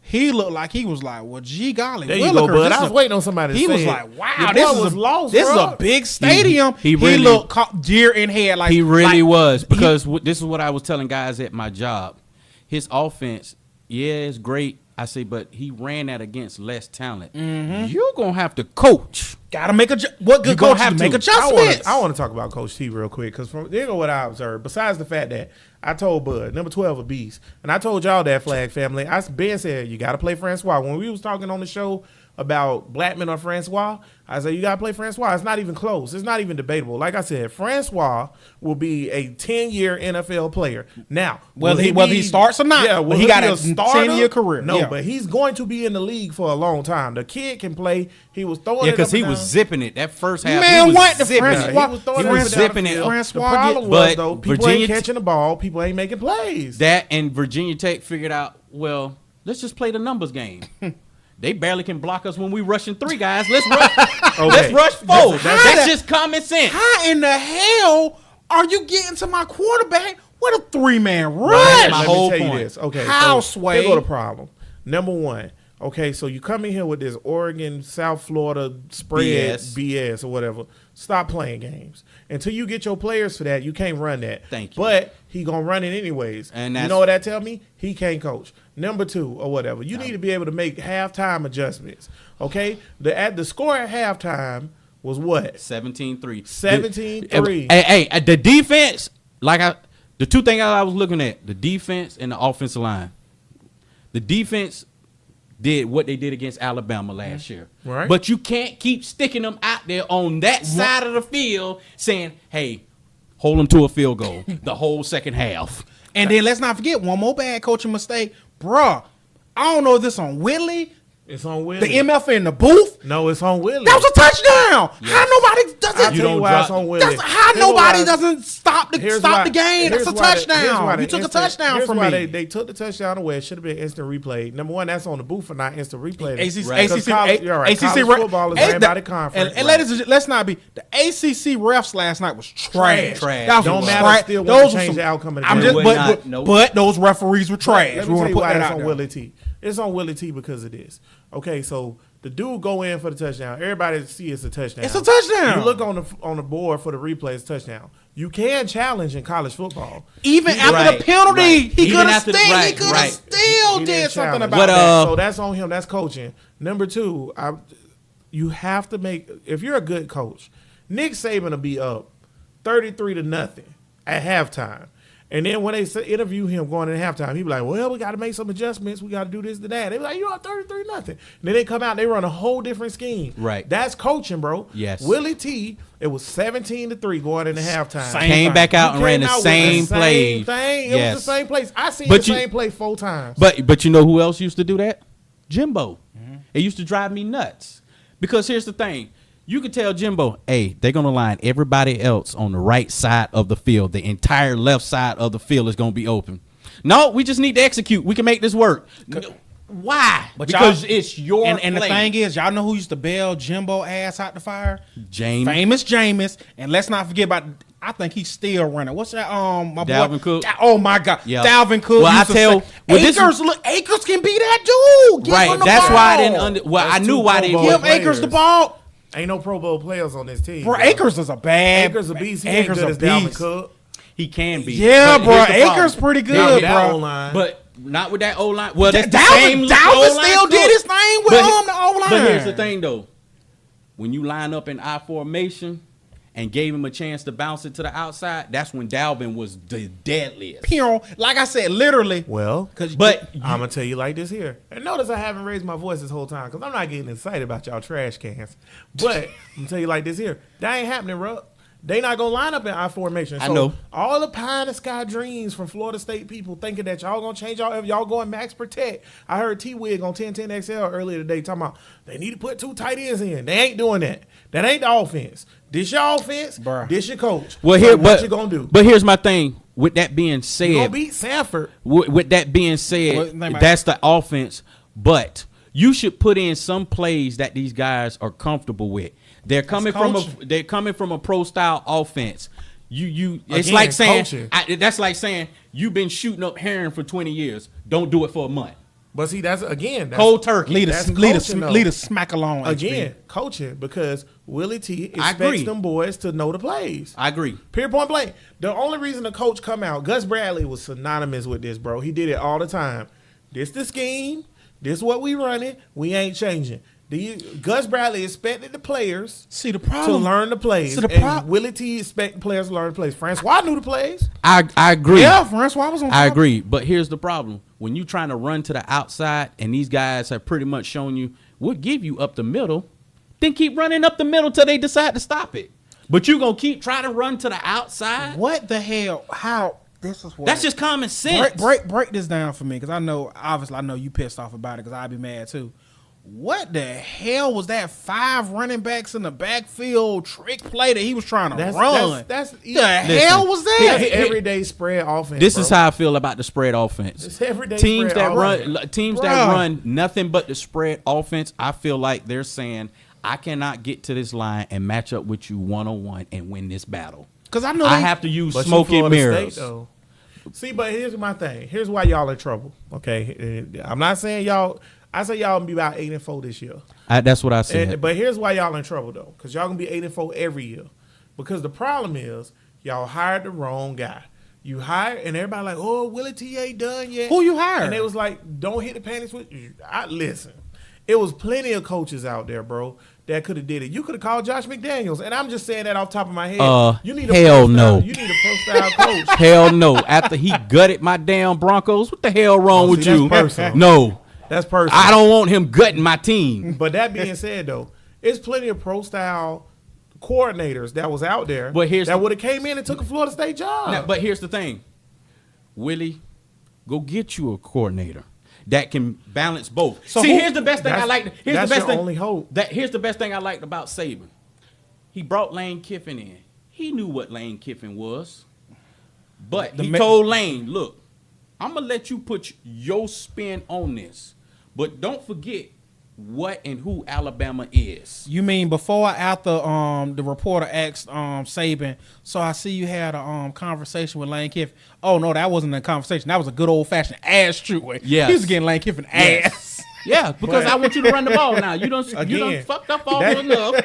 B: he looked like he was like, well, gee golly.
A: There you go, bud. I was waiting on somebody to say
B: He was
A: it.
B: like, wow,
A: Your
B: this
A: boy was lost,
B: is
A: bro.
B: a big stadium.
C: He really
B: looked deer in head. Like
C: He really
B: like,
C: was, because this is what I was telling guys at my job. His offense, it's great. I say, but he ran that against less talent.
B: Mm-hmm.
C: You're going to have to coach.
B: Gotta make what good coach have to make adjustments.
A: I want to talk about Coach T real quick because from what I observed, besides the fact that I told Bud, number 12 a beast, and I told y'all that flag family, Ben said you got to play Francois. When we was talking on the show about Blackman or Francois, I said you got to play Francois. It's not even close. It's not even debatable. Like I said, Francois will be a 10-year NFL player. Now,
B: whether he starts or not,
A: yeah,
B: he got a
A: starter?
B: 10-year career.
A: No,
B: Yeah.
A: but he's going to be in the league for a long time. The kid can play. He was throwing
C: Yeah,
A: it
C: because
A: up and
C: he was
A: down.
C: zipping it. That first half,
B: Man,
C: he was
B: what the
C: zipping
B: Francois-
C: it.
A: He was throwing
C: He
A: it
C: was
A: up and down
C: zipping
A: the
C: it.
A: field.
B: Francois
A: The problem
C: get-
A: was,
C: but
A: though, people
C: Virginia
A: ain't catching the ball. People ain't making plays.
C: That and Virginia Tech figured out, well, let's just play the numbers game. They barely can block us when we rushing 3 guys. Let's rush. Let's rush 4. That's just common sense.
B: How in the hell are you getting to my quarterback with a 3-man rush?
C: Right. My
A: Let
C: whole
A: me tell
C: point.
A: you this. Okay,
B: How,
A: so
B: Sway?
A: here go the problem. Number 1, Okay, so you come in here with this Oregon, South Florida spread BS or whatever. Stop playing games. Until you get your players for that, you can't run that.
C: Thank you.
A: But he going to run it anyways.
C: And
A: you know what that tell me? He can't coach. Number 2 or whatever. You need to be able to make halftime adjustments. Okay? The score at halftime was what?
C: 17-3.
A: 17-3.
C: Hey, the defense, the two things I was looking at, the defense and the offensive line. The defense did what they did against Alabama last year.
A: Right.
C: But you can't keep sticking them out there on that side of the field saying, hey, hold them to a field goal the whole second half.
B: And then let's not forget one more bad coaching mistake. Bruh, I don't know if this on Willie.
A: It's on Willie.
B: The MF in the booth.
A: No, it's on Willie.
B: That was a touchdown.
C: Yes.
B: How nobody doesn't?
A: You don't why it's on Willie.
B: How nobody doesn't stop the game? That's a touchdown. You took a touchdown from me.
A: They took the touchdown away. It should have been instant replay. Number one, that's on the booth for not instant replay.
B: ACC
A: football is ran by the conference.
B: And let's not be the ACC refs last night was trash.
C: Trash.
A: Don't matter. Still want to change the outcome of the game.
B: But those referees were trash.
A: Let me tell you why that's on Willie T. It's on Willie T because of this. Okay, so the dude go in for the touchdown. Everybody see it's a touchdown.
B: It's a touchdown.
A: You look on the board for the replay, it's a touchdown. You can challenge in college football.
B: Even after the penalty, he could have still did something about that.
A: So that's on him. That's coaching. Number 2, you have to make – if you're a good coach, Nick Saban will be up 33-0 at halftime. And then when they interview him going into halftime, he be like, well, we got to make some adjustments. We got to do this, to that. They be like, you're up 33-0. And then they come out and they run a whole different scheme.
C: Right.
A: That's coaching, bro.
C: Yes.
A: Willie T, it was 17-3 going into halftime.
C: Came back out and ran the same play.
A: It was the same place. I seen the same play 4 times.
C: But you know who else used to do that? Jimbo. Mm-hmm. It used to drive me nuts. Because here's the thing. You could tell Jimbo, hey, they're going to line everybody else on the right side of the field. The entire left side of the field is going to be open. No, we just need to execute. We can make this work. Why? Because it's your play.
B: And the thing is, y'all know who used to bail Jimbo ass out the fire?
C: James.
B: Famous Jameis. And let's not forget about, I think he's still running. What's that? My
C: Dalvin
B: boy
C: Cook.
B: Oh my God.
C: Yeah.
B: Dalvin Cook.
C: Well, I tell
B: Akers can be that dude. Give
C: right.
B: him the
C: That's
B: ball.
C: why I didn't I knew why they
B: give Akers the ball.
A: Ain't no Pro Bowl players on this team.
B: Bro, Akers is a bad.
A: Akers a beast. He ain't good as Dalvin Cook.
C: He can be.
B: Yeah, bro. Akers pretty good, bro.
C: But not with that O-line. Well, that's
B: Dalvin still did his thing with the O-line.
C: But here's the thing, though. When you line up in I formation and gave him a chance to bounce it to the outside, that's when Dalvin was the deadliest.
B: Like I said, literally.
A: Well, I'm going to tell you like this here. And notice I haven't raised my voice this whole time because I'm not getting excited about y'all trash cans. But I'm going to tell you like this here. That ain't happening, bro. They not going to line up in I formation. So
C: I know.
A: All the pie in the sky dreams from Florida State people thinking that y'all going to change y'all going max protect. I heard T-Wig on 1010XL earlier today talking about they need to put 2 tight ends in. They ain't doing that. That ain't the offense. This your offense. Bruh. This your coach.
C: Well,
A: what you going to do?
C: But here's my thing. With that being said.
A: You going to beat Sanford.
C: With that being said, that's the offense. But you should put in some plays that these guys are comfortable with. They're coming from a pro style offense. It's like saying that's like saying you've been shooting up heron for 20 years. Don't do it for a month.
A: But see, that's
C: cold turkey.
B: Lead a smack along
A: again. Coaching because Willie T expects them boys to know the plays.
C: I agree.
A: Period, point blank. The only reason the coach come out, Gus Bradley was synonymous with this, bro. He did it all the time. This the scheme. This what we running. We ain't changing. Gus Bradley expected the players to learn the plays. And Willie T expected players to learn the plays. Francois knew the plays.
C: I agree.
B: Yeah, Francois was on top.
C: I agree. But here's the problem. When you're trying to run to the outside and these guys have pretty much shown you, we'll give you up the middle, then keep running up the middle till they decide to stop it. But you're going to keep trying to run to the outside?
B: What the hell? How? This is what.
C: That's just common sense.
B: Break this down for me because I know you pissed off about it because I'd be mad too. What the hell was that 5 running backs in the backfield trick play that he was trying to run? Hell was that?
A: That's everyday spread offense.
C: This is how I feel about the spread offense.
A: It's everyday
C: teams
A: spread
C: that run nothing but the spread offense. I feel like they're saying I cannot get to this line and match up with you 1-on-1 and win this battle because I know I have to use smoke and mirrors.
A: See, but here's my thing. Here's why y'all in trouble. Okay, I'm not saying y'all. I say y'all gonna be about 8-4 this year.
C: That's what I said.
A: But here's why y'all in trouble though, because y'all gonna be 8-4 every year. Because the problem is y'all hired the wrong guy. You hired, and everybody like, oh, Willie T ain't done yet.
B: Who you hired?
A: And they was like, don't hit the panic switch. Listen, it was plenty of coaches out there, bro, that could have did it. You could have called Josh McDaniels, and I'm just saying that off the top of my head. You need a
C: hell no.
A: You need a pro-style coach.
C: Hell no. After he gutted my damn Broncos, what the hell wrong with you?
A: That's personal.
C: No.
A: That's personal.
C: I don't want him gutting my team.
A: But that being said, though, it's plenty of pro-style coordinators that was out there that would have came in and took a Florida State job.
C: Now, but here's the thing. Willie, go get you a coordinator that can balance both.
A: So
C: here's the best thing I like. Here's
A: that's
C: the best
A: your
C: thing.
A: only hope.
C: Here's the best thing I liked about Saban. He brought Lane Kiffin in. He knew what Lane Kiffin was. But he told Lane, look, I'm going to let you put your spin on this. But don't forget what and who Alabama is.
B: You mean before or after the reporter asked Saban, so I see you had a conversation with Lane Kiffin. Oh, no, that wasn't a conversation. That was a good old-fashioned ass treatment.
C: Yes.
B: He was getting Lane Kiffin ass.
C: Yeah, because I want you to run the ball now. You done fucked up all enough.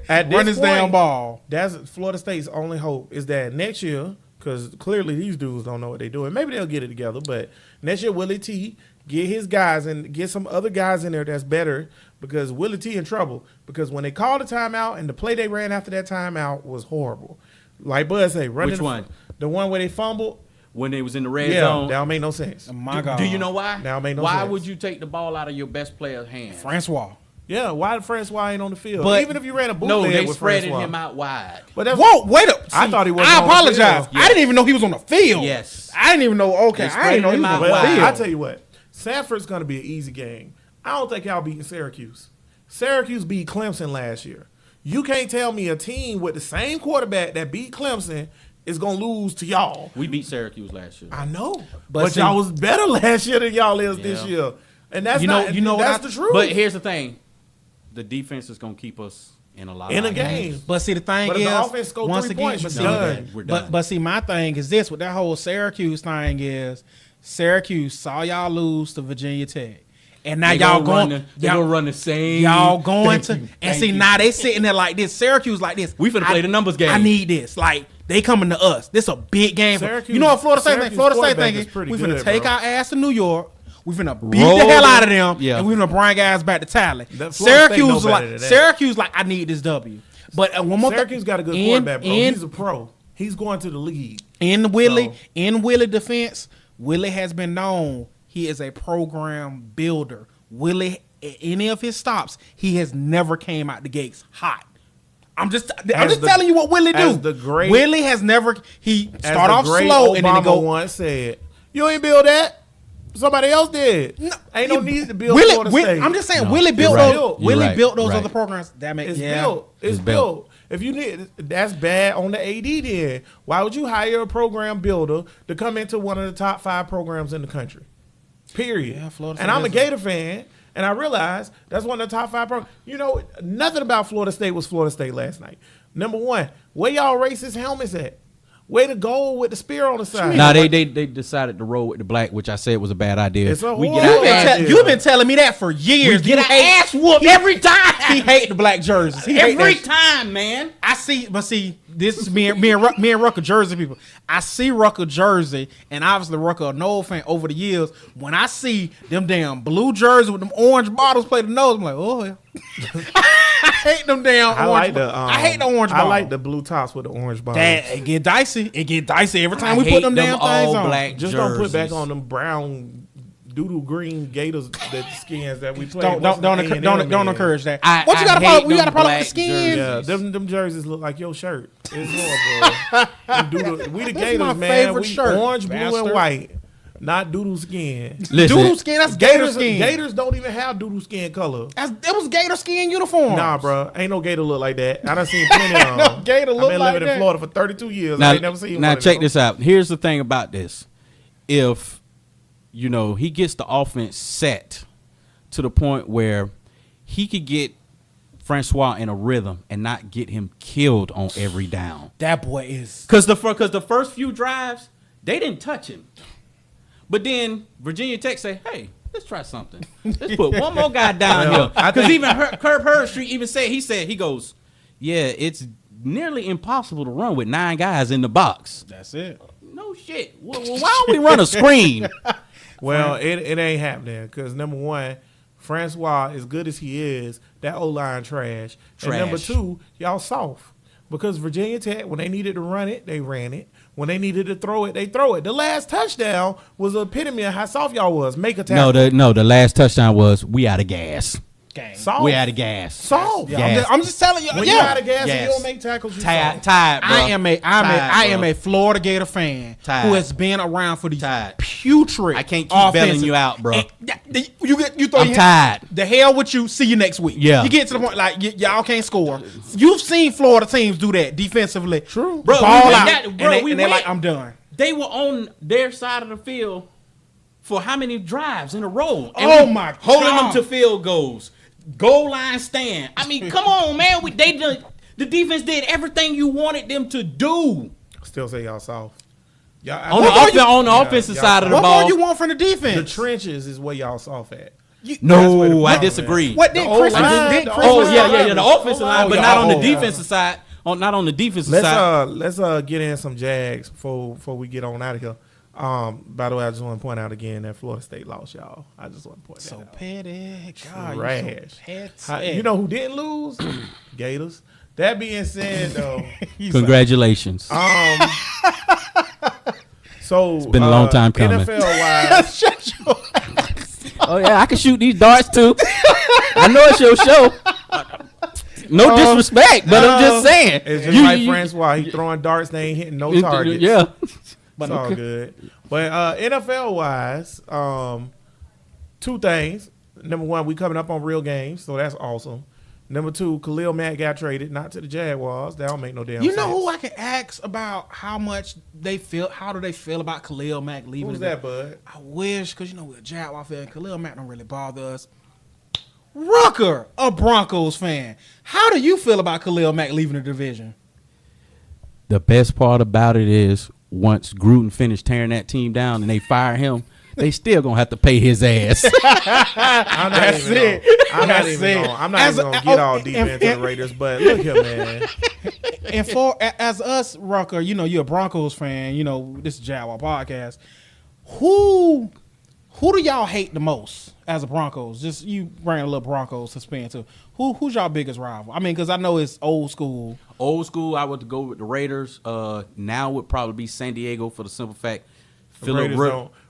B: Run this damn ball.
A: That's Florida State's only hope is that next year, because clearly these dudes don't know what they're doing. Maybe they'll get it together, but next year Willie T get his guys and get some other guys in there that's better, because Willie T in trouble. Because when they called a timeout and the play they ran after that timeout was horrible. Like Bud say,
C: Which one?
A: The one where they fumbled.
C: When they was in the red zone.
A: That don't make no sense.
B: Oh my God.
C: Do you know why?
A: That don't make no
C: why
A: sense.
C: would you take the ball out of your best player's hand?
B: Francois.
A: Yeah, why did Francois ain't on the field?
B: But
A: even if you ran a bootleg
C: No, they
A: with
C: spreaded
A: Francois.
C: him out wide.
A: But that's
B: Whoa, wait up.
A: I thought he wasn't
B: I
A: on the
B: apologize.
A: field.
B: I didn't even know he was on the field.
C: Yes.
B: I didn't even know. Okay,
C: They
B: I didn't know he
C: spread
B: was
C: him
B: on the
C: out
A: Well,
B: field.
A: I tell you what, Sanford's going to be an easy game. I don't think y'all beating Syracuse. Syracuse beat Clemson last year. You can't tell me a team with the same quarterback that beat Clemson is going to lose to y'all.
C: We beat Syracuse last year.
A: I know.
B: But
A: But
B: see-
A: y'all was better last year than y'all is this
C: Yeah.
A: year. And that's
B: that's
A: the truth.
C: But here's the thing. The defense is going to keep us in a lot
A: in a
C: of
A: game.
B: But see, the thing
A: But if
B: is,
A: the offense score
B: once
A: 3
B: again,
A: points,
B: but
A: you're
B: see,
A: done.
C: We're done.
B: but see, my thing is this with that whole Syracuse thing is Syracuse saw y'all lose to Virginia Tech, and now
C: They
B: y'all
C: gonna
B: going,
C: they gonna run the same.
B: y'all going
C: Thank
B: to,
C: you,
B: and
C: thank
B: see
C: you.
B: now they sitting there like this. Syracuse like this.
C: We finna play the numbers game.
B: I need this. Like they coming to us. This a big game.
A: Syracuse-
B: You know what Florida State think?
A: Syracuse
B: Florida State
A: quarterback
B: thinking
A: is pretty
B: we finna
A: good,
B: take
A: bro.
B: our ass to New York. We finna beat
C: Roll
B: the hell out of
C: them.
B: them,
C: Yeah.
B: and we finna bring guys back to Tally.
A: That Florida State know better than that.
B: Syracuse like I need this W. But one more thing.
A: Syracuse got a good quarterback, bro. He's a pro. He's going to the league.
B: In Willie
A: So-
B: defense, Willie has been known. He is a program builder. Willie, at any of his stops, he has never came out the gates hot. I'm just telling you what Willie do.
A: as the great-
B: Willie has never. He
A: As
B: start
A: the
B: off
A: great
B: slow and then he
A: Obama
B: go.
A: once said, "You ain't build that. Somebody else did. Ain't no need to build Florida State.
B: I'm just saying,
C: No,
B: Willie
C: you're
B: built
C: right.
B: those.
C: You're
B: Willie
C: right.
B: built those
C: Right.
B: other programs. That makes
A: It's
B: yeah.
A: built. It's
C: It's built.
A: built. If you need, that's bad on the AD. Then why would you hire a program builder to come into one of the top 5 programs in the country? Period.
B: Yeah, Florida
A: and
B: State
A: I'm a
B: is
A: Gator fan, and I realize that's one of the top 5 programs. You know, nothing about Florida State was Florida State last night. Number one, where y'all racist helmets at? Where the gold with the spear on the side?
C: Nah, they decided to roll with the black, which I said was a bad idea.
A: It's a
C: We
A: horrible
C: get our
A: idea.
C: ass,
B: You've been telling me that for years.
C: we get
B: You
C: our
B: hate-
C: ass whooped every time.
B: He hate the black jerseys. He hate
C: Every
B: that.
C: time, man.
B: I see, but see, this is me and Rucker Jersey people. I see Rucker Jersey, and obviously Rucker a Noel fan over the years. When I see them damn blue jerseys with them orange bottles play the nose, I'm like, oh yeah. I hate them damn orange.
A: I like the.
B: I hate the orange.
A: I
B: bottle.
A: like the blue tops with the orange bottom.
B: that. It get dicey. It get dicey every time
C: I
B: we put
C: hate
B: them damn things
C: all
B: on.
C: black
A: Just don't put back
C: jerseys.
A: on them brown doodle green Gators that skins that we play.
B: Don't encourage that.
C: I-
B: What you
C: I
B: got a
C: hate
B: problem? You got a
C: them
B: problem with the
C: black
B: skin?
C: jerseys.
A: Yeah, them jerseys look like your shirt. It's horrible. We the
B: That's
A: Gators,
B: my
A: man.
B: favorite
A: We
B: shirt,
A: orange, blue,
B: bastard.
A: and white. Not doodle skin.
C: Listen,
B: Doodle skin. That's gator skin.
A: Gators don't even have doodle skin color.
B: It was gator skin uniform.
A: Nah, bro. Ain't no Gator look like that. I done seen plenty of them.
B: No Gator look
A: I've been
B: like
A: living
B: that.
A: in Florida for 32 years. I
C: now,
A: ain't never seen
C: now
A: one of
C: check
A: them.
C: this out. Here's the thing about this. If, he gets the offense set to the point where he could get Francois in a rhythm and not get him killed on every down.
B: That boy is.
C: Because the first few drives, they didn't touch him. But then Virginia Tech say, hey, let's try something. Let's put one more guy down here. Because even Curb Herbstreit even said, he goes, yeah, it's nearly impossible to run with 9 guys in the box.
B: That's it.
C: No shit. Well, why don't we run a screen?
A: Well, it ain't happening because, number one, Francois, as good as he is, that O-line trash. And number 2, y'all soft. Because Virginia Tech, when they needed to run it, they ran it. When they needed to throw it, they throw it. The last touchdown was an epitome of how soft y'all was. Make a tackle.
C: No, the last touchdown was we out of gas.
B: Gang.
A: Soft.
C: We out of gas.
A: Soft.
B: Yeah, I'm just telling you.
A: When you out of gas and you don't make tackles, you
C: Tired, bro.
B: I am a Florida Gator fan who has been around for these putrid.
C: I can't keep bailing you out, bro. I'm tired.
B: The hell with you. See you next week.
C: Yeah.
B: You get to the point like y'all can't score. You've seen Florida teams do that defensively.
A: True.
B: Bro,
C: Ball
B: out.
C: That, bro,
B: and they're like, I'm done.
C: They were on their side of the field for how many drives in a row? And
B: my God.
C: Holding them to field goals. Goal line stand. I mean, come on, man. The defense did everything you wanted them to do.
A: Still say y'all soft.
C: On the offensive side of the ball.
B: What more you want from the defense?
A: The trenches is where y'all soft at.
C: No, I disagree.
B: What did Chris?
A: The
C: offensive line, but not on the defensive side. Not on the defensive side.
A: Let's get in some Jags before we get on out of here. By the way, I just want to point out again that Florida State lost, y'all. I just want to point that out.
B: So petty. God,
A: trash. You know who didn't lose? Gators. That being said, though,
C: congratulations.
A: So
C: it's been a long time coming.
A: NFL-wise,
C: oh yeah, I can shoot these darts too. I know it's your show. No disrespect, but I'm just saying.
A: It's just like Francois. He throwing darts, they ain't hitting no targets.
C: Yeah.
A: It's all good. But NFL-wise, 2 things. Number 1, we coming up on real games, so that's awesome. Number 2, Khalil Mack got traded, not to the Jaguars. That don't make no damn sense.
B: You know who I can ask about how much they feel? How do they feel about Khalil Mack leaving?
A: Who's that, bud?
B: I wish, because we're a Jaguar fan. Khalil Mack don't really bother us. Ruckus, a Broncos fan. How do you feel about Khalil Mack leaving the division?
C: The best part about it is once Gruden finished tearing that team down and they fire him, they still gonna have to pay his ass.
A: I'm not even gonna get all deep into the Raiders, but look here, man.
B: And as us, Ruckus, you're a Broncos fan. This is Jaguar podcast. Who do y'all hate the most as a Broncos? Just you bring a little Broncos to spin to. Who's y'all biggest rival? I mean, because I know it's old school.
C: Old school, I would go with the Raiders. Now would probably be San Diego for the simple fact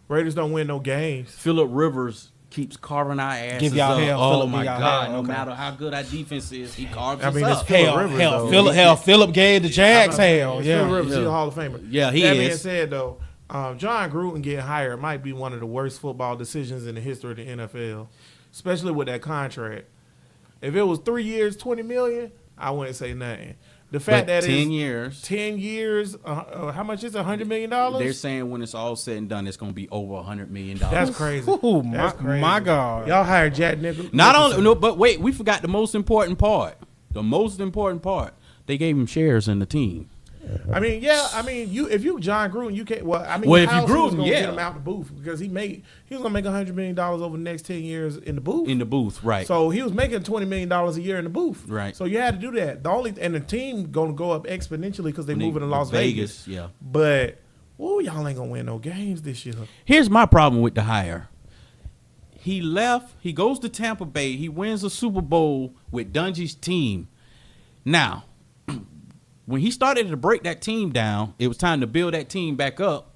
A: Raiders don't win no games.
C: Phillip Rivers keeps carving our asses
B: Give y'all
C: up.
B: hell.
C: Oh
B: Phillip
C: my God!
B: hell.
C: No matter how good our defense is, he carves us
A: it's
C: up.
A: Phillip Rivers.
B: Phillip gave the Jags hell. Yeah,
A: Phillip Rivers, he's a Hall of Famer.
C: Yeah, he
A: that
C: is.
A: That being said, though, John Gruden getting hired might be one of the worst football decisions in the history of the NFL, especially with that contract. If it was 3 years, $20 million, I wouldn't say nothing. The fact that
C: 10 years.
A: 10 years, how much is it, $100 million?
C: They're saying when it's all said and done, it's going to be over $100 million.
A: That's crazy.
B: Ooh,
A: That's crazy.
B: My God.
A: Y'all hired Jack Nicholson.
C: But wait, we forgot the most important part. The most important part. They gave him shares in the team.
A: If you John Gruden, you can't. If you Gruden, get him out the booth because he was gonna make $100 million over the next 10 years in the booth.
C: In the booth, right?
A: So he was making $20 million a year in the booth,
C: right?
A: So you had to do that. The team gonna go up exponentially because they're moving to Las Vegas.
C: Yeah,
A: but y'all ain't gonna win no games this year.
C: Here's my problem with the hire. He left. He goes to Tampa Bay. He wins a Super Bowl with Dungy's team. Now, when he started to break that team down, it was time to build that team back up.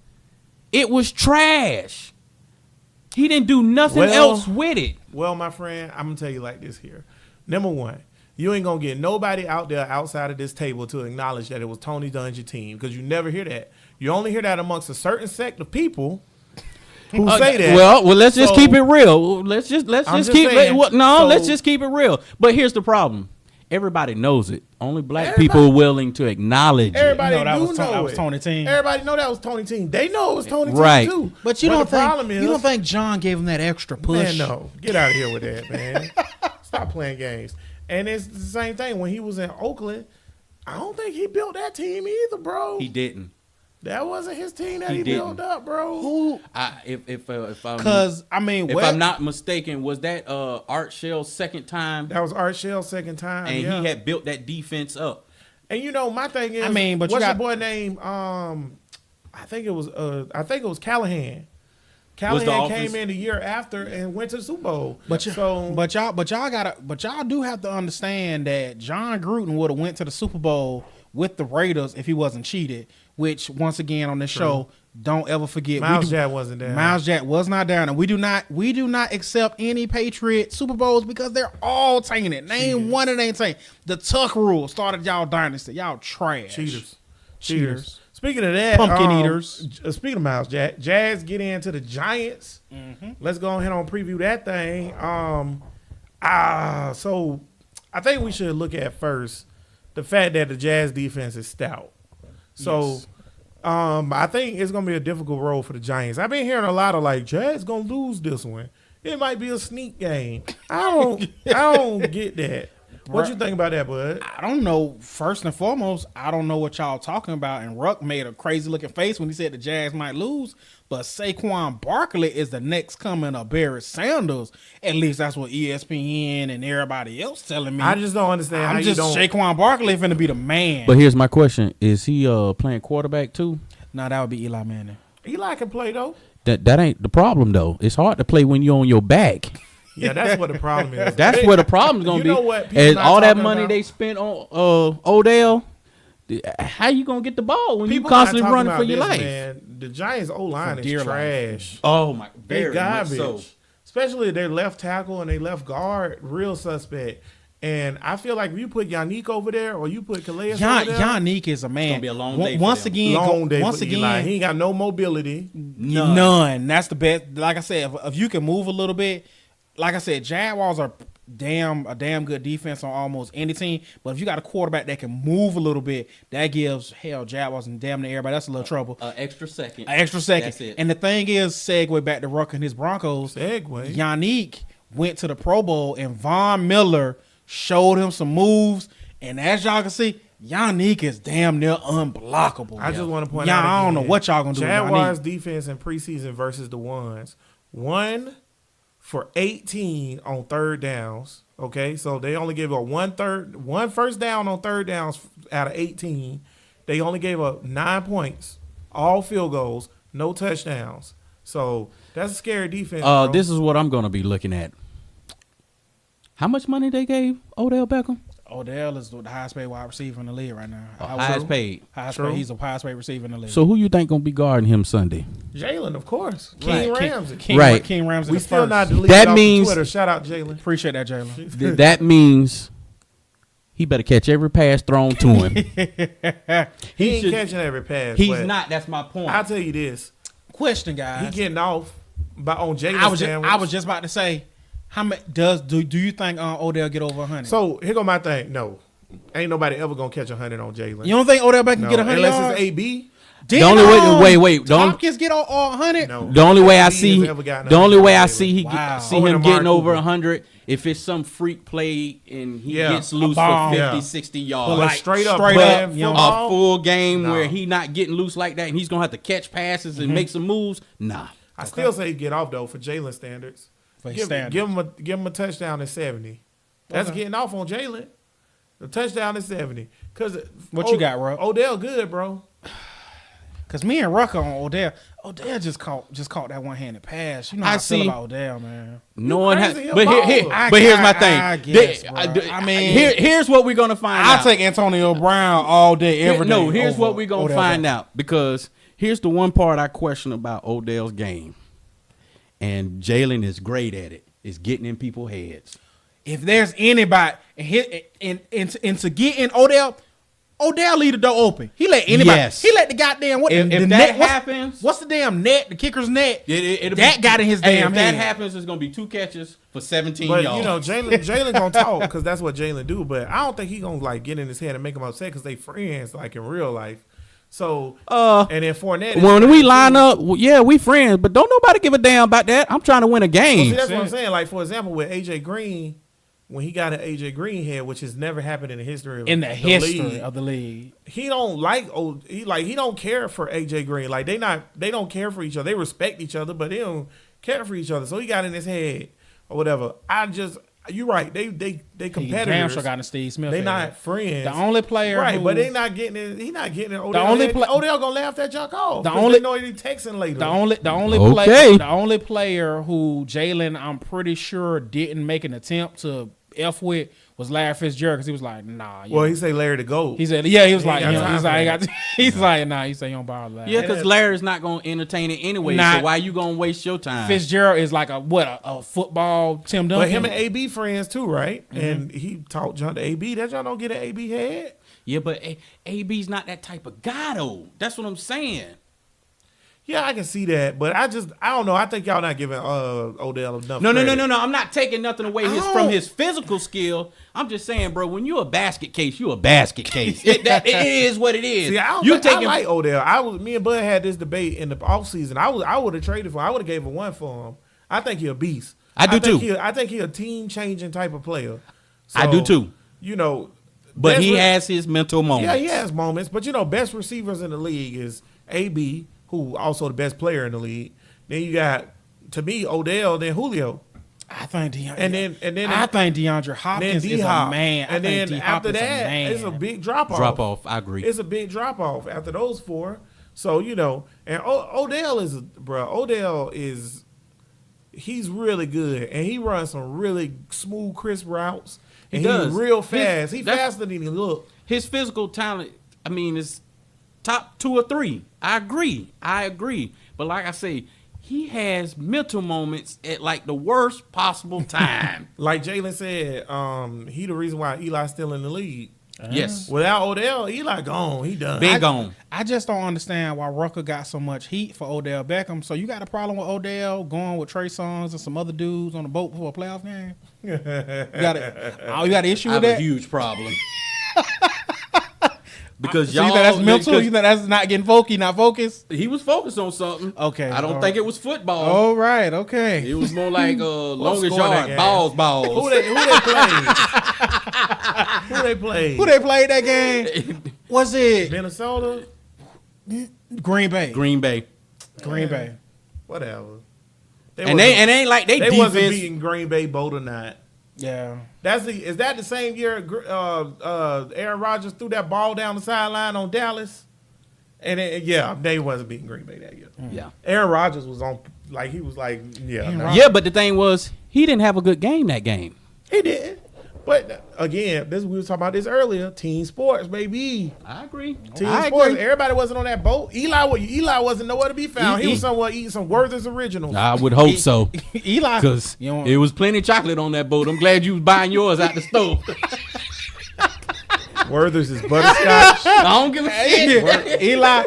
C: It was trash. He didn't do nothing else with it.
A: Well, my friend, I'm going to tell you like this here. Number 1, you ain't going to get nobody out there outside of this table to acknowledge that it was Tony Dungy's team because you never hear that. You only hear that amongst a certain sect of people who say that.
C: Well, let's just keep it real. Let's just keep it real. But here's the problem. Everybody knows it. Only black people are willing to acknowledge it.
A: Everybody
B: that
A: know
B: was Tony Team.
A: Everybody know that was Tony Team. They know it was Tony
C: Team
A: too.
B: But you don't think John gave him that extra push?
A: Man, no. Get out of here with that, man. Stop playing games. And it's the same thing when he was in Oakland. I don't think he built that team either, bro.
C: He didn't.
A: That wasn't his team that
C: He
A: he built
C: didn't.
A: up, bro.
B: Who?
C: If I'm
B: Because I mean,
C: if I'm not mistaken, was that Art Shell's second time,
A: That was Art Shell's second time,
C: and
A: yeah.
C: he had built that defense up.
A: And you know, my thing is,
B: I mean, but you
A: what's
B: got-
A: your boy name? I think it was Callahan.
C: Was
A: Callahan
C: the
A: came
C: offense-
A: in the year after and went to the Super Bowl.
B: But
A: so
B: y'all do have to understand that John Gruden would have went to the Super Bowl with the Raiders if he wasn't cheated. Which once again on this show, don't ever forget.
A: Miles Jack wasn't there.
B: Miles Jack was not down, and we do not accept any Patriot Super Bowls because they're all tainted. Name one that ain't tainted. The Tuck rule started y'all dynasty. Y'all trash.
A: Cheaters. Speaking of that,
B: Pumpkin eaters.
A: Speaking of Miles Jack, Jazz get into the Giants. Let's go ahead and preview that thing. So I think we should look at first the fact that the Jazz defense is stout. So
B: Yes.
A: I think it's gonna be a difficult role for the Giants. I've been hearing a lot of like Jazz gonna lose this one. It might be a sneak game. I don't get that. What you think about that, bud?
B: I don't know. First and foremost, I don't know what y'all talking about. And Ruck made a crazy looking face when he said the Jazz might lose. But Saquon Barkley is the next coming of Barry Sanders. At least that's what ESPN and everybody else telling me.
A: I just don't understand how
B: I'm just
A: you don't.
B: Saquon Barkley finna be the man.
C: But here's my question: is he playing quarterback too?
B: No, that would be Eli Manning.
A: Eli can play though.
C: That ain't the problem though. It's hard to play when you're on your back.
A: Yeah, that's what the problem is.
C: That's where the problem's gonna
A: You
C: be.
A: know what? People
C: And
A: not
C: all that
A: talking
C: money
A: about-
C: they spent on Odell, how you gonna get the ball when you
A: People not
C: constantly
A: talking
C: running
A: about
C: for your
A: this,
C: life?
A: Man. The Giants' O-line
B: For
A: is
B: dear
A: trash.
C: Oh my,
A: They
C: very much
A: garbage.
C: so.
A: Especially their left tackle and their left guard, real suspect. And I feel like if you put Yannick over there or you put Calais over there,
B: Yannick is a man.
C: gonna be a long day for
B: Once
C: them.
B: again,
A: long day
B: once
A: for Eli.
B: again,
A: He ain't got no mobility.
B: None. That's the best. Like I said, if you can move a little bit, like I said, Jaguars are a damn good defense on almost any team. But if you got a quarterback that can move a little bit, that gives Jaguars and damn near everybody. That's a little trouble.
C: Extra second.
B: An extra second.
C: That's it.
B: And the thing is, segue back to Ruck and his Broncos.
A: Segue.
B: Yannick went to the Pro Bowl and Von Miller showed him some moves. And as y'all can see, Yannick is damn near unblockable.
A: I just want to point
B: y'all,
A: out
B: I don't know
A: again,
B: what y'all gonna do with
A: Jaguars
B: Yannick.
A: defense in preseason versus the ones. 1 for 18 on third downs. Okay, so they only gave up one first down on third downs out of 18. They only gave up 9 points, all field goals, no touchdowns. So that's a scary defense. bro.
C: This is what I'm gonna be looking at. How much money they gave Odell Beckham?
B: Odell is the highest paid wide receiver in the league right now.
C: Highest paid.
A: True.
B: He's the highest paid receiver in the league.
C: So who you think gonna be guarding him Sunday?
A: Jalen, of course.
B: Right.
A: King Ramsey.
B: King
C: Right.
B: Ramsey.
A: We
B: the
A: still
B: first.
A: not deleted
C: That
A: off
C: means-
A: of Twitter. Shout out Jalen.
B: Appreciate that, Jalen.
C: That means he better catch every pass thrown to him.
A: He ain't
C: should-
A: catching every pass.
C: He's
A: but
C: not. That's my point.
A: I'll tell you this.
B: Question,
A: He
B: guys.
A: getting off on Jalen
B: I was just about to say, how many do you think Odell get over 100?
A: So here go my thing. No, ain't nobody ever gonna catch 100 on Jalen.
B: you don't think Odell Beckham
A: No,
B: get 100
A: unless
B: yards?
A: it's AB.
B: Did
C: The only way- the only-
B: Tompkins get all 100?
A: No,
C: The only way I
A: AB
C: see,
A: has ever gotten
C: the only
A: 100
C: way I
A: on
C: see
A: Jalen.
B: Wow.
C: see
A: Over
C: him
A: to
C: getting
A: Mark
C: over
A: Cooper.
C: 100 if it's some freak play and he
A: Yeah,
C: gets loose
B: bomb.
C: for 50,
A: Yeah.
C: 60
A: But
C: yards.
A: like straight up,
B: straight
A: man,
B: up,
C: A full game
A: No.
C: where he not getting loose like that and he's gonna have to catch passes and make some moves. Nah.
A: I still say get off though for Jalen standards.
B: For his
A: Give
B: standards.
A: him a touchdown at 70. That's
B: Okay.
A: getting off on Jalen. The touchdown is 70. Cause
B: What you got, Ruck?
A: Odell good, bro.
B: Because me and Rucker on Odell just caught that one-handed pass. You know how I feel
C: see.
B: about Odell, man.
C: Knowing how,
A: crazy, he a
C: but
A: baller.
C: here's my thing.
B: I guess, bro. I mean-
C: here's what we're gonna find
B: I'll
C: out.
B: take Antonio Brown all day, every day.
C: No, here's
B: over
C: what we're gonna
B: Odell
C: find
B: Beckham.
C: out because here's the one part I question about Odell's game, and Jalen is great at it. Is getting in people's heads.
B: If there's anybody and to get in Odell leave the door open. He let anybody.
C: Yes.
B: He let the goddamn what?
C: If
B: the
C: that
B: net,
C: happens,
B: what's the damn net? The kicker's net.
C: it'll
B: that
C: be,
B: got in his
C: hey,
B: damn
C: If that
B: head.
C: happens, it's gonna be 2 catches for 17
A: But
C: yards.
A: you know, Jalen gonna talk because that's what Jalen do. But I don't think he gonna like get in his head and make him upset because they friends like in real life. So and then Fournette. is-
C: when we line up, yeah, we friends, but don't nobody give a damn about that. I'm trying to win a
A: Well,
C: game.
A: see, that's what I'm saying. Like for example, with AJ Green, when he got an AJ Green head, which has never happened in the history of
B: the league.
A: He don't he don't care for AJ Green. Like they don't care for each other. They respect each other, but they don't care for each other. So he got in his head or whatever. You're right. They competitors.
B: He damn sure got in Steve Smith.
A: They not friends.
B: The only player,
A: but they not getting it. He not getting it.
B: Odell
A: gonna laugh that junk off.
B: The only
A: they know he texting later.
B: The only player who Jalen, I'm pretty sure, didn't make an attempt to F with was Larry Fitzgerald, because he was like, nah.
A: He say Larry the GOAT.
B: He said, yeah, he was like, he's like, nah. He said, you don't bother Larry.
C: Yeah, because Larry's not gonna entertain it anyway. So why you gonna waste your time?
B: Fitzgerald is like a football Tim Duncan.
A: But him and AB friends too, right? Mm-hmm. And he taught John to AB. That y'all don't get an AB head.
C: Yeah, but AB's not that type of guy though. That's what I'm saying.
A: Yeah, I can see that, but I don't know. I think y'all not giving Odell enough.
C: No. I'm not taking nothing away from his physical skill. I'm just saying, bro, when you're a basket case, you're a basket case. It is what it is.
A: See, I like Odell. Me and Bud had this debate in the offseason. I would have traded for him. I would have gave him one for him. I think he's a beast.
C: I do too.
A: I think he's a team-changing type of player. So,
C: I do too.
A: But
C: he has his mental moments.
A: Yeah, he has moments. But, best receivers in the league is AB, who also the best player in the league. Then you got, to me, Odell, then Julio.
B: I think
A: DeAndre
B: Hopkins is a man.
A: And then after that, it's a big drop-off.
C: I agree.
A: It's a big drop-off after those four. So, and Odell is, he's really good. And he runs some really smooth, crisp routes. And he's real fast. He's faster than he look.
C: His physical talent, is top 2 or 3. I agree. But like I say, he has mental moments at like the worst possible time.
A: Like Jalen said, he the reason why Eli's still in the league.
C: Yes.
A: Without Odell, Eli gone. He done.
C: Been gone.
B: I just don't understand why Ruckus got so much heat for Odell Beckham. So you got a problem with Odell going with Trey Songz and some other dudes on the boat before a playoff game? You got an issue with that?
C: I have a huge problem. Because
B: so you think that's mental? You think that's not getting not focused?
C: He was focused on something.
B: Okay.
C: I don't think it was football.
B: Oh, right. Okay.
C: It was more like longest yard, balls.
A: Who they played?
B: Who they played that game? Was it
A: Minnesota?
B: Green Bay.
A: Whatever.
C: And they ain't like they defense
A: wasn't beating Green Bay both or not.
B: Yeah.
A: Is that the same year Aaron Rodgers threw that ball down the sideline on Dallas? And they wasn't beating Green Bay that year.
C: Yeah.
A: Aaron Rodgers was on he was like,
C: yeah, but the thing was he didn't have a good game that game.
A: He did. But again, we were talking about this earlier. Team sports, baby.
C: I agree.
A: Team sports. Everybody wasn't on that boat. Eli wasn't nowhere to be found. He was somewhere eating some Werther's Originals.
C: I would hope so.
B: Eli,
C: because it was plenty of chocolate on that boat. I'm glad you was buying yours out the stove.
A: Werther's is butterscotch.
C: I don't give a shit.
B: Eli.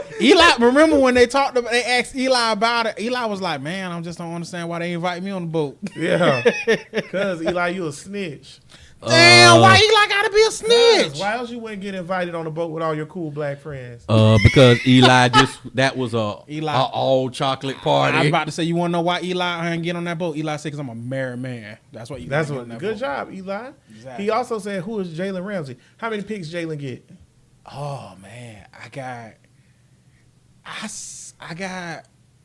B: Remember when they asked Eli about it? Eli was like, "Man, I just don't understand why they invite me on the boat."
A: Yeah, because Eli, you a snitch.
B: Damn, why Eli gotta be a snitch?
A: Why else you wouldn't get invited on the boat with all your cool black friends?
C: Because Eli that was a all chocolate party.
B: I was about to say, you want to know why Eli didn't get on that boat? Eli said, "Cause I'm a married man." That's what.
A: Good job, Eli. Exactly. He also said, "Who is Jalen Ramsey? How many picks Jalen get?"
B: Oh man,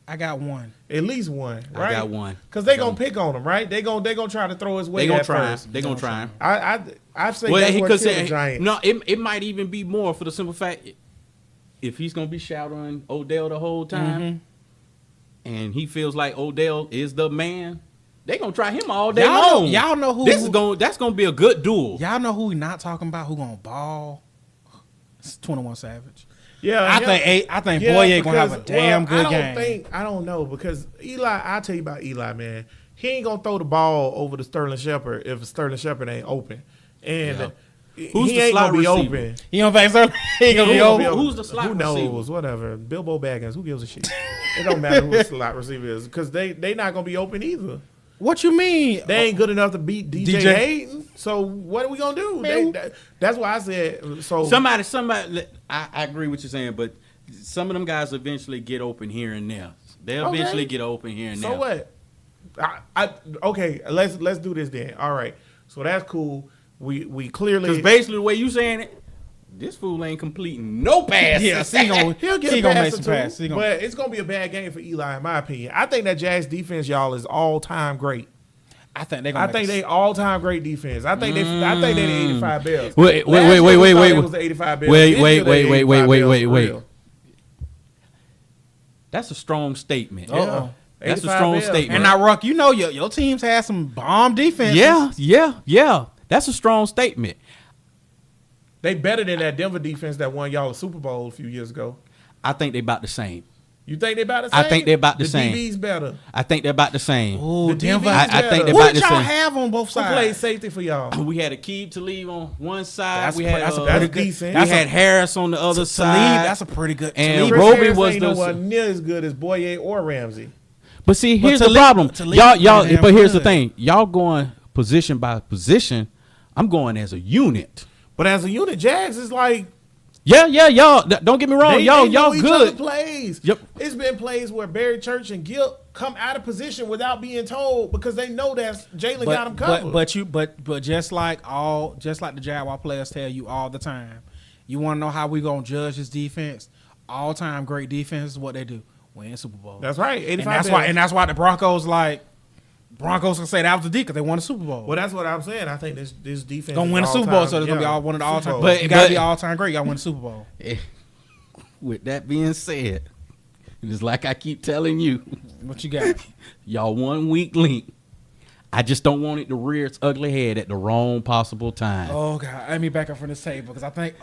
B: I got one.
A: At least one, right?
C: I got one.
A: Because they gonna pick on him, right? They gonna try to throw his way.
C: They gonna try him. They gonna try him.
A: I say that's what the Giants.
C: No, it might even be more for the simple fact if he's gonna be shouting Odell the whole time, and he feels like Odell is the man. They gonna try him all day long.
B: Y'all know who
C: that's gonna be a good duel.
B: Y'all know who we not talking about? Who gonna ball? It's 21 Savage.
A: Yeah,
B: I think Boye gonna have a damn good game.
A: I don't know because Eli. I'll tell you about Eli, man. He ain't gonna throw the ball over to Sterling Shepard if Sterling Shepard ain't open, and
C: who's
A: he
C: the
A: ain't
C: slot
A: gonna be
C: receiver?
A: open.
B: You don't think so? He ain't gonna be open.
C: Who's the slot receiver?
A: Who knows? Whatever. Bilbo Baggins. Who gives a shit? It don't matter who the slot receiver is because they not gonna be open either.
B: What you mean?
A: They ain't good enough to beat DJ Hayden. So what are we gonna do? That's why I said. So
C: somebody. I agree with you saying, but some of them guys eventually get open here and there. They'll eventually get open here and there.
A: So what? Okay, let's do this then. All right. So that's cool. We clearly
C: Because basically the way you saying it, this fool ain't completing no passes.
B: Yeah, so
A: he'll get
B: he
A: a
B: gonna
A: pass
B: make
A: or
B: some
A: two,
B: passes.
A: but it's gonna be a bad game for Eli, in my opinion. I think that Jags defense, y'all, is all time great.
B: I think they're gonna.
A: I think they all time great defense. I think they the 85 Bears.
C: Wait.
A: It was the 85 Bears.
C: Wait. That's a strong statement.
B: Uh-oh.
C: That's a strong statement.
B: And now, Ruck, you know your teams had some bomb defense.
C: Yeah. That's a strong statement.
A: They better than that Denver defense that won y'all a Super Bowl a few years ago.
C: I think they about the same.
A: You think they about the same?
C: I think they're about the same.
A: The DB's better.
C: I think they're about the same.
B: Oh,
A: The
B: Denver.
A: DB's
C: I think
A: better.
C: they're
B: Who
C: about
B: did
C: the
B: y'all
C: same.
B: have on both
A: Who
B: sides?
A: played safety for y'all?
C: We had Akeem Talib on one side.
B: That's
C: we
B: a-
C: had
B: that's a
C: uh,
B: pretty
A: That's
B: good-
A: decent.
C: we had Harris on the other
B: Talib,
C: side.
B: that's a pretty good.
C: And
B: Talib.
A: Chris
C: Roby
A: Harris
C: was
A: ain't
C: the-
A: no one near as good as Boye or Ramsey.
C: But see, here's
B: Talib-
C: the problem.
B: Talib
C: Y'all.
B: pretty damn
C: But here's the
B: good.
C: thing. Y'all going position by position. I'm going as a unit.
A: But as a unit, Jags is like
C: Yeah, y'all. Don't get me wrong.
A: they
C: Y'all
A: know each other's
C: good.
A: plays.
C: Yep.
A: It's been plays where Barry Church and Gilt come out of position without being told because they know that Jalen got them covered.
B: But just like the Jaguar players tell you all the time, you want to know how we gonna judge this defense? All time great defense is what they do. Win Super Bowl.
A: That's right. 85
B: and that's why the Broncos can say that was the D because they won the Super Bowl.
A: Well, that's what I'm saying. I think this defense
B: Gonna
A: is
B: win the Super Bowl,
A: all-time-
B: so it's gonna be all one of the all
A: Super
B: time.
A: Bowl.
B: But you gotta be all time great. You gotta win the Super Bowl.
C: With that being said, it's like I keep telling you,
B: What you got?
C: y'all 1 week link. I just don't want it to rear its ugly head at the wrong possible time.
B: Oh God, let me back up from this table because I think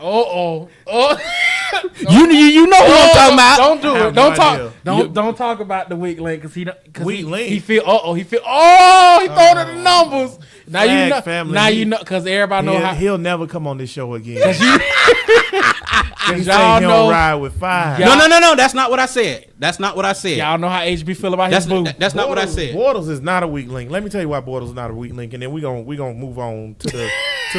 C: You know what I'm talking about.
B: Don't do
A: I
B: it.
A: have
B: Don't
A: no
B: talk.
A: idea.
B: Don't talk about the weak link because he
A: Weak link?
B: he feel he throwing in the numbers. Now you
A: Flag
B: know.
A: family.
B: Now you know because everybody know how.
A: He'll never come on this show again.
B: Because
A: He
B: y'all
A: say he'll
B: know.
A: ride with 5.
B: Yeah.
C: No. That's not what I said. That's not what I said.
B: Y'all know how HB feel about his boo.
C: That's not what I said.
A: Bortles is not a weak link. Let me tell you why Bortles is not a weak link, and then we gonna move on to the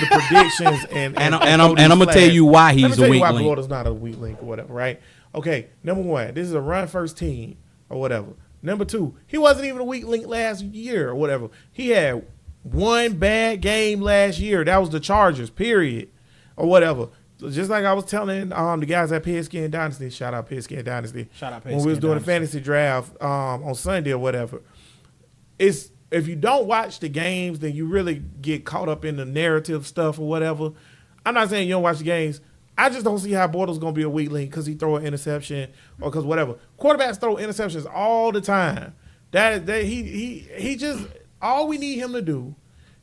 A: predictions and
C: I'm gonna tell you why
A: Let me
C: he's
A: tell
C: a
A: you
C: weak
A: why
C: link.
A: Bortles not a weak link or whatever, right? Okay, number one, this is a run first team or whatever. Number two, he wasn't even a weak link last year or whatever. He had one bad game last year. That was the Chargers, period, or whatever. So just like I was telling the guys at Pigskin Dynasty, shout out Pigskin Dynasty,
B: Shout out
A: when we was
B: Pigskin
A: doing
B: Dynasty.
A: the fantasy draft on Sunday or whatever. It's if you don't watch the games, then you really get caught up in the narrative stuff or whatever. I'm not saying you don't watch the games. I just don't see how Bortles going to be a weak link because he throw an interception or because whatever. Quarterbacks throw interceptions all the time. He just all we need him to do,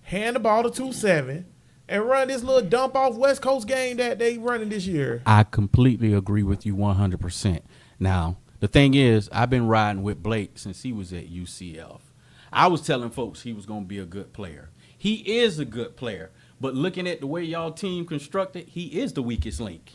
A: hand the ball to 2-7 and run this little dump off West Coast game that they running this year.
C: I completely agree with you 100%. Now, the thing is, I've been riding with Blake since he was at UCF. I was telling folks he was going to be a good player. He is a good player, but looking at the way y'all team constructed, he is the weakest link.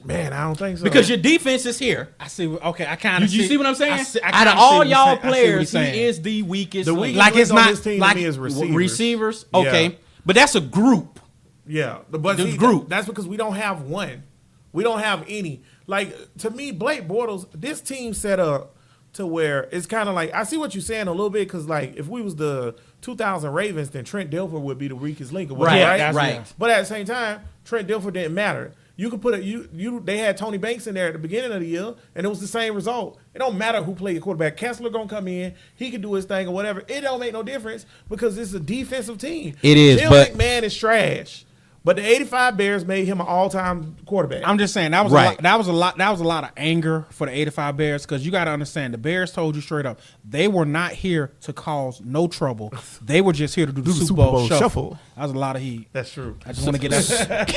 A: Man, I don't think so.
C: Because your defense is here.
B: I see. Okay, I kind of
C: You see what I'm saying?
B: I
C: Out of
B: kinda see
C: all
B: what you're
C: y'all
B: saying. I see what
C: players,
B: you're
C: he
B: saying.
C: is the weakest
A: the
C: link.
A: weakest
B: Like
A: link
B: it's
A: on
B: not-
A: this team
B: like
A: to me is receivers.
C: Receivers?
A: Yeah.
C: Okay. But that's a group.
A: Yeah, but
C: The
A: see,
C: group.
A: That's because we don't have one. We don't have any. Like to me, Blake Bortles, this team set up to where it's kind of like I see what you're saying a little bit because like if we was the 2000 Ravens, then Trent Dilfer would be the weakest link, or whatever,
C: Right,
A: right?
C: right.
A: But at the same time, Trent Dilfer didn't matter. You could put it. They had Tony Banks in there at the beginning of the year, and it was the same result. It don't matter who played quarterback. Kessler gonna come in. He can do his thing or whatever. It don't make no difference because it's a defensive team.
C: It is,
A: Jim
C: but-
A: McMahon is trash. But the 85 Bears made him an all-time quarterback.
B: I'm just saying that was
C: Right.
B: that was a lot of anger for the 85 Bears because you got to understand the Bears told you straight up they were not here to cause no trouble. They were just here to do the Super Bowl shuffle. That was a lot of heat.
A: That's true.
B: I just want to get that.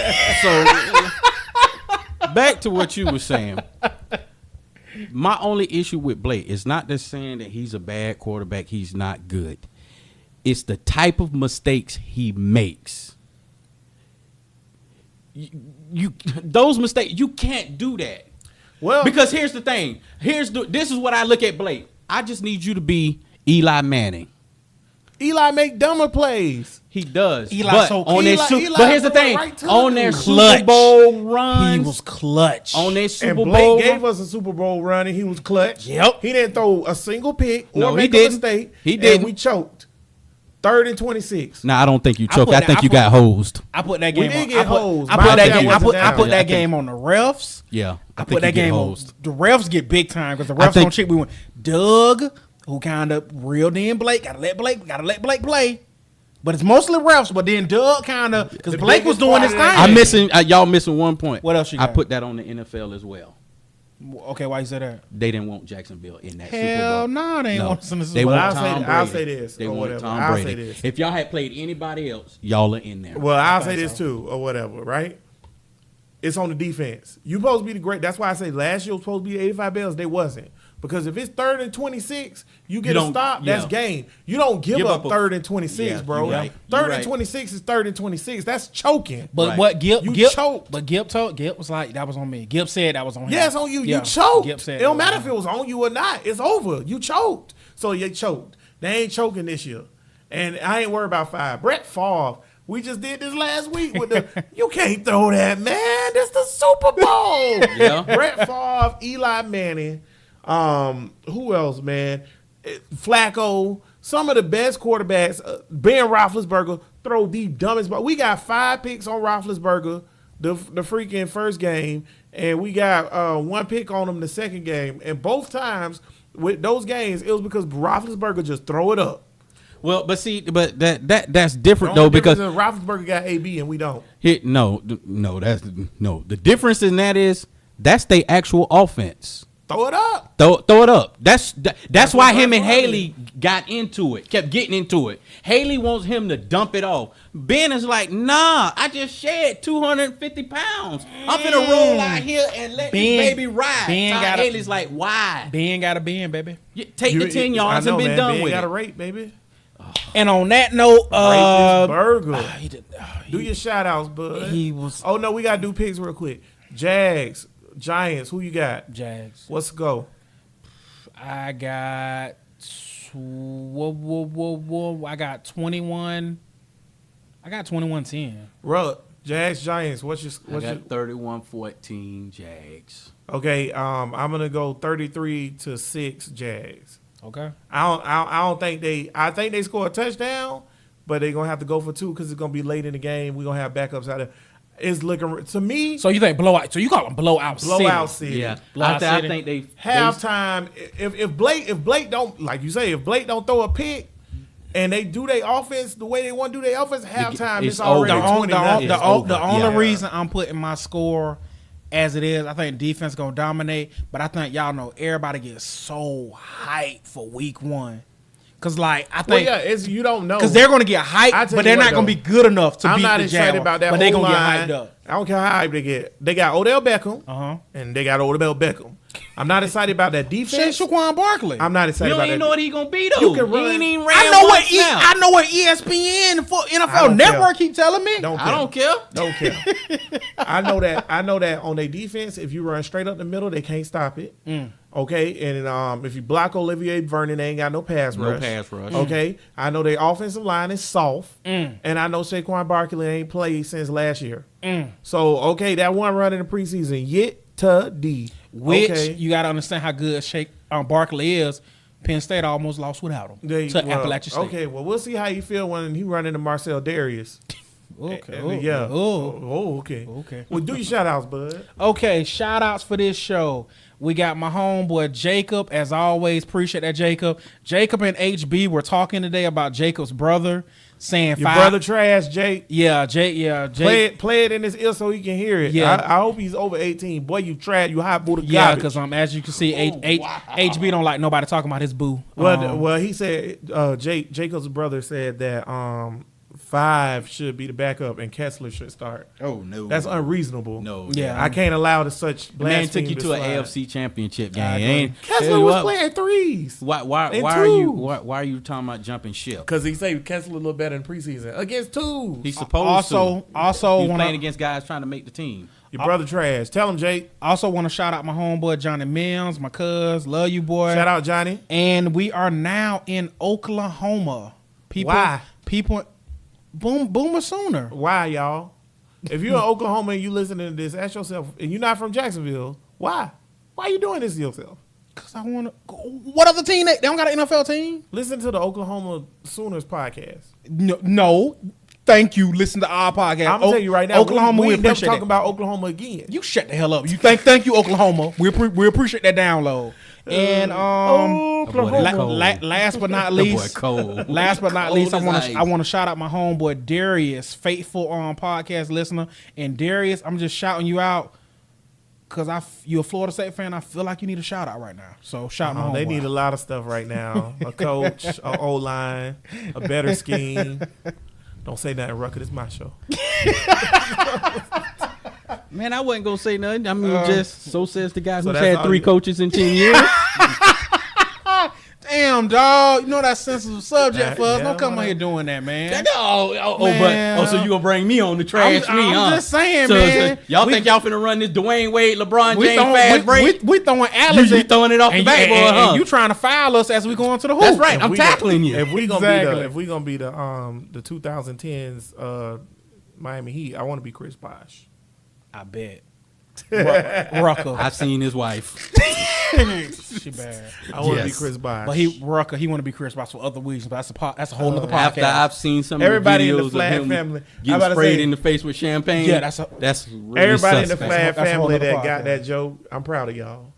C: So back to what you were saying. My only issue with Blake is not just saying that he's a bad quarterback, he's not good. It's the type of mistakes he makes. You those mistakes, you can't do that.
A: Well,
C: Because here's the thing. This is what I look at Blake. I just need you to be Eli Manning.
A: Eli make dumber plays.
C: He does.
B: Eli
C: but
B: so-
C: on their
A: Eli-
C: Su-
A: Eli
C: but here's the
A: went
C: thing.
A: right to the
C: On their
A: dude.
C: Super
B: Clutch.
C: Bowl runs,
B: He was clutch.
C: on their Super
A: And
C: Bowl
A: Blake
C: run-
A: gave us a Super Bowl run, and he was clutch.
B: Yep.
A: He didn't throw a single pick or
C: No, he
A: make a
C: didn't.
A: mistake.
C: He
A: And
C: didn't.
A: we choked. 3rd and 26.
C: Nah, I don't think you
B: I
C: choked.
B: put
C: I
B: that-
C: think
B: I
C: you
B: put-
C: got hosed.
B: I put that
A: We
B: game.
A: did
B: on,
A: get hosed.
B: I put
A: My
B: that
A: bad
B: game. I
A: wasn't
B: put
A: down.
B: that game on the refs.
C: Yeah,
B: I
C: think
B: put that
C: you get
B: game
C: hosed.
B: on. The refs get big time because the
C: I
B: refs
C: think-
B: don't cheat. We went Doug, who kind of reeled in Blake. Gotta let Blake play. But it's mostly refs. But then Doug kind of because
A: The
B: Blake was
A: biggest
B: doing
A: part
B: his
A: of
B: thing.
A: that-
C: I'm missing. Y'all missing one point.
B: What else you
C: I
B: got?
C: put that on the NFL as well.
B: Okay, why you say that?
C: They didn't want Jacksonville in that Super
B: Hell
C: Bowl.
B: no, they ain't want us in the Super
C: They
B: Bowl.
A: Well,
C: want
A: I'll say-
C: Tom Brady.
A: I'll say this,
C: They
A: or
C: wanted
A: whatever.
C: Tom
A: I'll
C: Brady.
A: say this.
C: If y'all had played anybody else, y'all are in there.
A: Well, I'll say
B: think
A: this
B: so.
A: too, or whatever, right? It's on the defense. You supposed to be the great. That's why I say last year was supposed to be 85 Bells. They wasn't. Because if it's 3rd and 26, you get a
C: don't-
A: stop, that's
C: yeah.
A: game. You don't give up
C: a-
A: 3rd and 26,
C: Yeah,
A: bro.
C: you're right.
A: 3rd
C: You're
A: and
C: right.
A: 26 is 3rd and 26. That's choking.
B: But
C: Right.
B: what Gip
A: You
B: Gip
A: choked.
B: But Gip was like that was on me. Gip said that was on him.
A: Yeah, it's on you.
B: Yeah,
A: You choked.
B: Gip said
A: It don't
B: that
A: matter
B: was
A: if it was on you or not. It's over. You choked. So you choked. They ain't choking this year. And I ain't worried about 5. Brett Favre, we just did this last week with the you can't throw that, man. This the Super Bowl.
C: Yeah.
A: Brett Favre, Eli Manning, who else, man? Flacco, some of the best quarterbacks. Ben Roethlisberger throw the dumbest ball. We got 5 picks on Roethlisberger the freaking first game, and we got 1 pick on him the second game. And both times with those games, it was because Roethlisberger just throw it up.
C: Well, but see, but that's different
A: The
C: though
A: only
C: because
A: difference is Roethlisberger got AB and we don't.
C: no. The difference in that is that's their actual offense.
A: Throw it up.
C: Throw it up. That's why
A: what
C: him and
A: Brett Favre
C: Haley got into it. Kept getting into it. Haley wants him to dump it off. Ben is like, nah, I just shed 250 pounds. I'm finna roll out here and let this baby ride.
B: Ben
C: Todd
B: gotta-
C: Haley's like, why?
B: Ben got a Ben, baby.
C: Take the 10 yards and be
A: man.
C: done
A: Ben
C: with
A: got
C: it.
A: a rate, baby.
B: And on that note,
A: Burger.
B: he did,
A: Do your shout outs, bud.
B: he was
A: Oh no, we gotta do picks real quick. Jags, Giants, who you got?
B: Jags.
A: What's the go?
B: I got I got 21. I got 21-10.
A: Ruck, Jags, Giants. What's your
C: I got 31-14 Jags.
A: Okay, I'm gonna go 33-6 Jags.
B: Okay.
A: I don't think they. I think they score a touchdown, but they're gonna have to go for 2 because it's gonna be late in the game. We're gonna have backups out there. It's looking to me
B: So you think blowout? So you call them blowout?
A: blowout
B: city.
A: city.
C: Yeah,
B: Blowout
C: I
B: City.
C: think they
A: Halftime. If Blake don't, like you say, if Blake don't throw a pick and they do their offense the way they want to do their offense, halftime
C: it's
A: it's already
C: over.
A: 20
B: The
C: over.
B: only
C: Yeah.
B: reason I'm putting my score as it is, I think defense gonna dominate. But I think y'all know everybody gets so hyped for week 1, cause like I
A: Well,
B: think
A: yeah, it's you don't know
B: because they're gonna get
A: I
B: hyped,
A: tell
B: but
A: you
B: they're
A: what,
B: not gonna
A: though.
B: be good enough to
A: I'm
B: beat
A: not
B: the
A: excited
B: Jaguars.
A: about that.
B: But they gonna
A: O-line.
B: get hyped up.
A: I don't care how hyped they get. They got Odell Beckham,
B: And
A: they got Odell Beckham. I'm not excited about that
B: shit,
A: defense.
B: Shaquan Barkley.
A: I'm not
C: You
A: excited
C: don't
A: about
C: even
A: that.
C: know what he gonna be though.
A: You can run.
C: He ain't even
B: I
C: ran
B: know
C: one
B: what
C: snap.
B: I know what ESPN for
A: I
B: NFL
A: don't
B: Network
A: care.
B: keep telling me.
A: Don't care.
C: I don't care.
A: Don't care. I know that on their defense, if you run straight up the middle, they can't stop it. Okay, and if you block Olivier Vernon, they ain't got no pass
C: No
A: rush.
C: pass rush.
A: Okay, I know their offensive line is soft, and I know Saquon Barkley ain't played since last year. So okay, that one run in the preseason, yet to D.
B: Which
A: okay.
B: you got to understand how good Barkley is. Penn State almost lost without him to Appalachian State.
A: Okay, well we'll see how you feel when he run into Marcel Darius.
B: Okay.
A: Yeah.
B: Oh.
A: Okay.
B: Okay.
A: Well, do your shout outs, bud.
B: Okay. Shout outs for this show. We got my homeboy Jacob. As always, appreciate that, Jacob. Jacob and HB were talking today about Jacob's brother, saying
A: Your brother trash, Jake.
B: Yeah, Jake. Yeah, Jake.
A: Play it in his ear so he can hear it.
B: Yeah.
A: I hope he's over 18. Boy, you trash. You hot booty
B: Yeah,
A: garbage.
B: because as you can see, HB don't like nobody talking about his boo.
A: Well, he said Jacob's brother said that 5 should be the backup and Kessler should start.
C: Oh no,
A: That's unreasonable.
C: no.
B: Yeah.
A: I can't allow such
C: The man took
A: blasphemy
C: you to an
A: slide.
C: AFC Championship
B: I
C: game.
B: agree.
C: Ain't-
A: Kessler
C: tell you
A: was
C: what,
A: playing threes.
C: Why
A: And
C: are you talking about jumping ship?
A: Because he said Kessler a little better in preseason against twos.
C: He's supposed to.
B: Also
C: He's
B: want
C: playing
B: to
C: against guys trying to make the team.
A: Your brother trash. Tell him, Jake.
B: also want to shout out my homeboy Johnny Mims, my cuz, love you boy.
A: Shout out Johnny.
B: And we are now in Oklahoma.
A: Why?
B: People, Boomer Sooner.
A: Why, y'all? If you're in Oklahoma and you listening to this, ask yourself, and you're not from Jacksonville, why? Why are you doing this to yourself?
B: Cause I want to. What other team? They don't got an NFL team.
A: Listen to the Oklahoma Sooners podcast.
B: No. Thank you. Listen to our podcast.
A: I'm gonna tell you right now,
B: Oklahoma.
A: we never
B: appreciate
A: talk
B: that.
A: about Oklahoma again.
B: You shut the hell up. You thank you, Oklahoma. We appreciate that download. And
A: Oklahoma.
B: last but not
C: That
B: least,
C: boy cold.
B: last but not
C: Cold
B: least,
C: as ice.
B: I want to shout out my homeboy Darius, faithful podcast listener. And Darius, I'm just shouting you out because you're a Florida State fan. I feel like you need a shout out right now. So shout my homeboy.
A: They need a lot of stuff right now. A coach, a O-line, a better scheme. Don't say nothing, Ruckus. It's my show.
C: Man, I wasn't gonna say nothing. I mean, just so says the guy who's
A: that's
C: had
A: all
C: 3
A: you-
C: coaches in 10 years.
B: Damn, dog. You know that sensitive subject for us.
A: Yeah,
B: Don't come out
A: whatever.
B: here doing that, man.
C: But so you gonna bring me on to trash
B: I'm
C: me, huh?
B: just saying,
C: So
B: man.
C: y'all
B: We-
C: think y'all finna run this Dwayne Wade, LeBron
B: We
C: James
B: throwing,
C: fast break?
B: we throwing alleys.
C: You throwing it off the
B: and
C: backboard,
B: and
C: huh?
B: you trying to foul us as we go into the hoop.
C: That's right.
A: If
C: I'm
A: we
C: tackling you.
A: If we
B: Exactly.
A: gonna be the 2010s Miami Heat, I want to be Chris Bosh.
B: I bet. Ruckus.
C: I've seen his wife.
B: She bad.
A: I want to be
C: Yes.
A: Chris Bosh.
B: But he want to be Chris Bosh for other reasons. But that's a whole other podcast.
C: After I've seen some
A: Everybody in
C: of
A: the
C: the videos
A: Flag
C: of him
A: family. I'm
C: getting
A: about to
C: sprayed
A: say-
C: in the face with champagne.
B: Yeah,
C: that's really
A: Everybody in the
C: suspect.
A: Flag
B: That's a whole
A: family
B: other
A: that got
B: podcast.
A: that joke, I'm proud of y'all.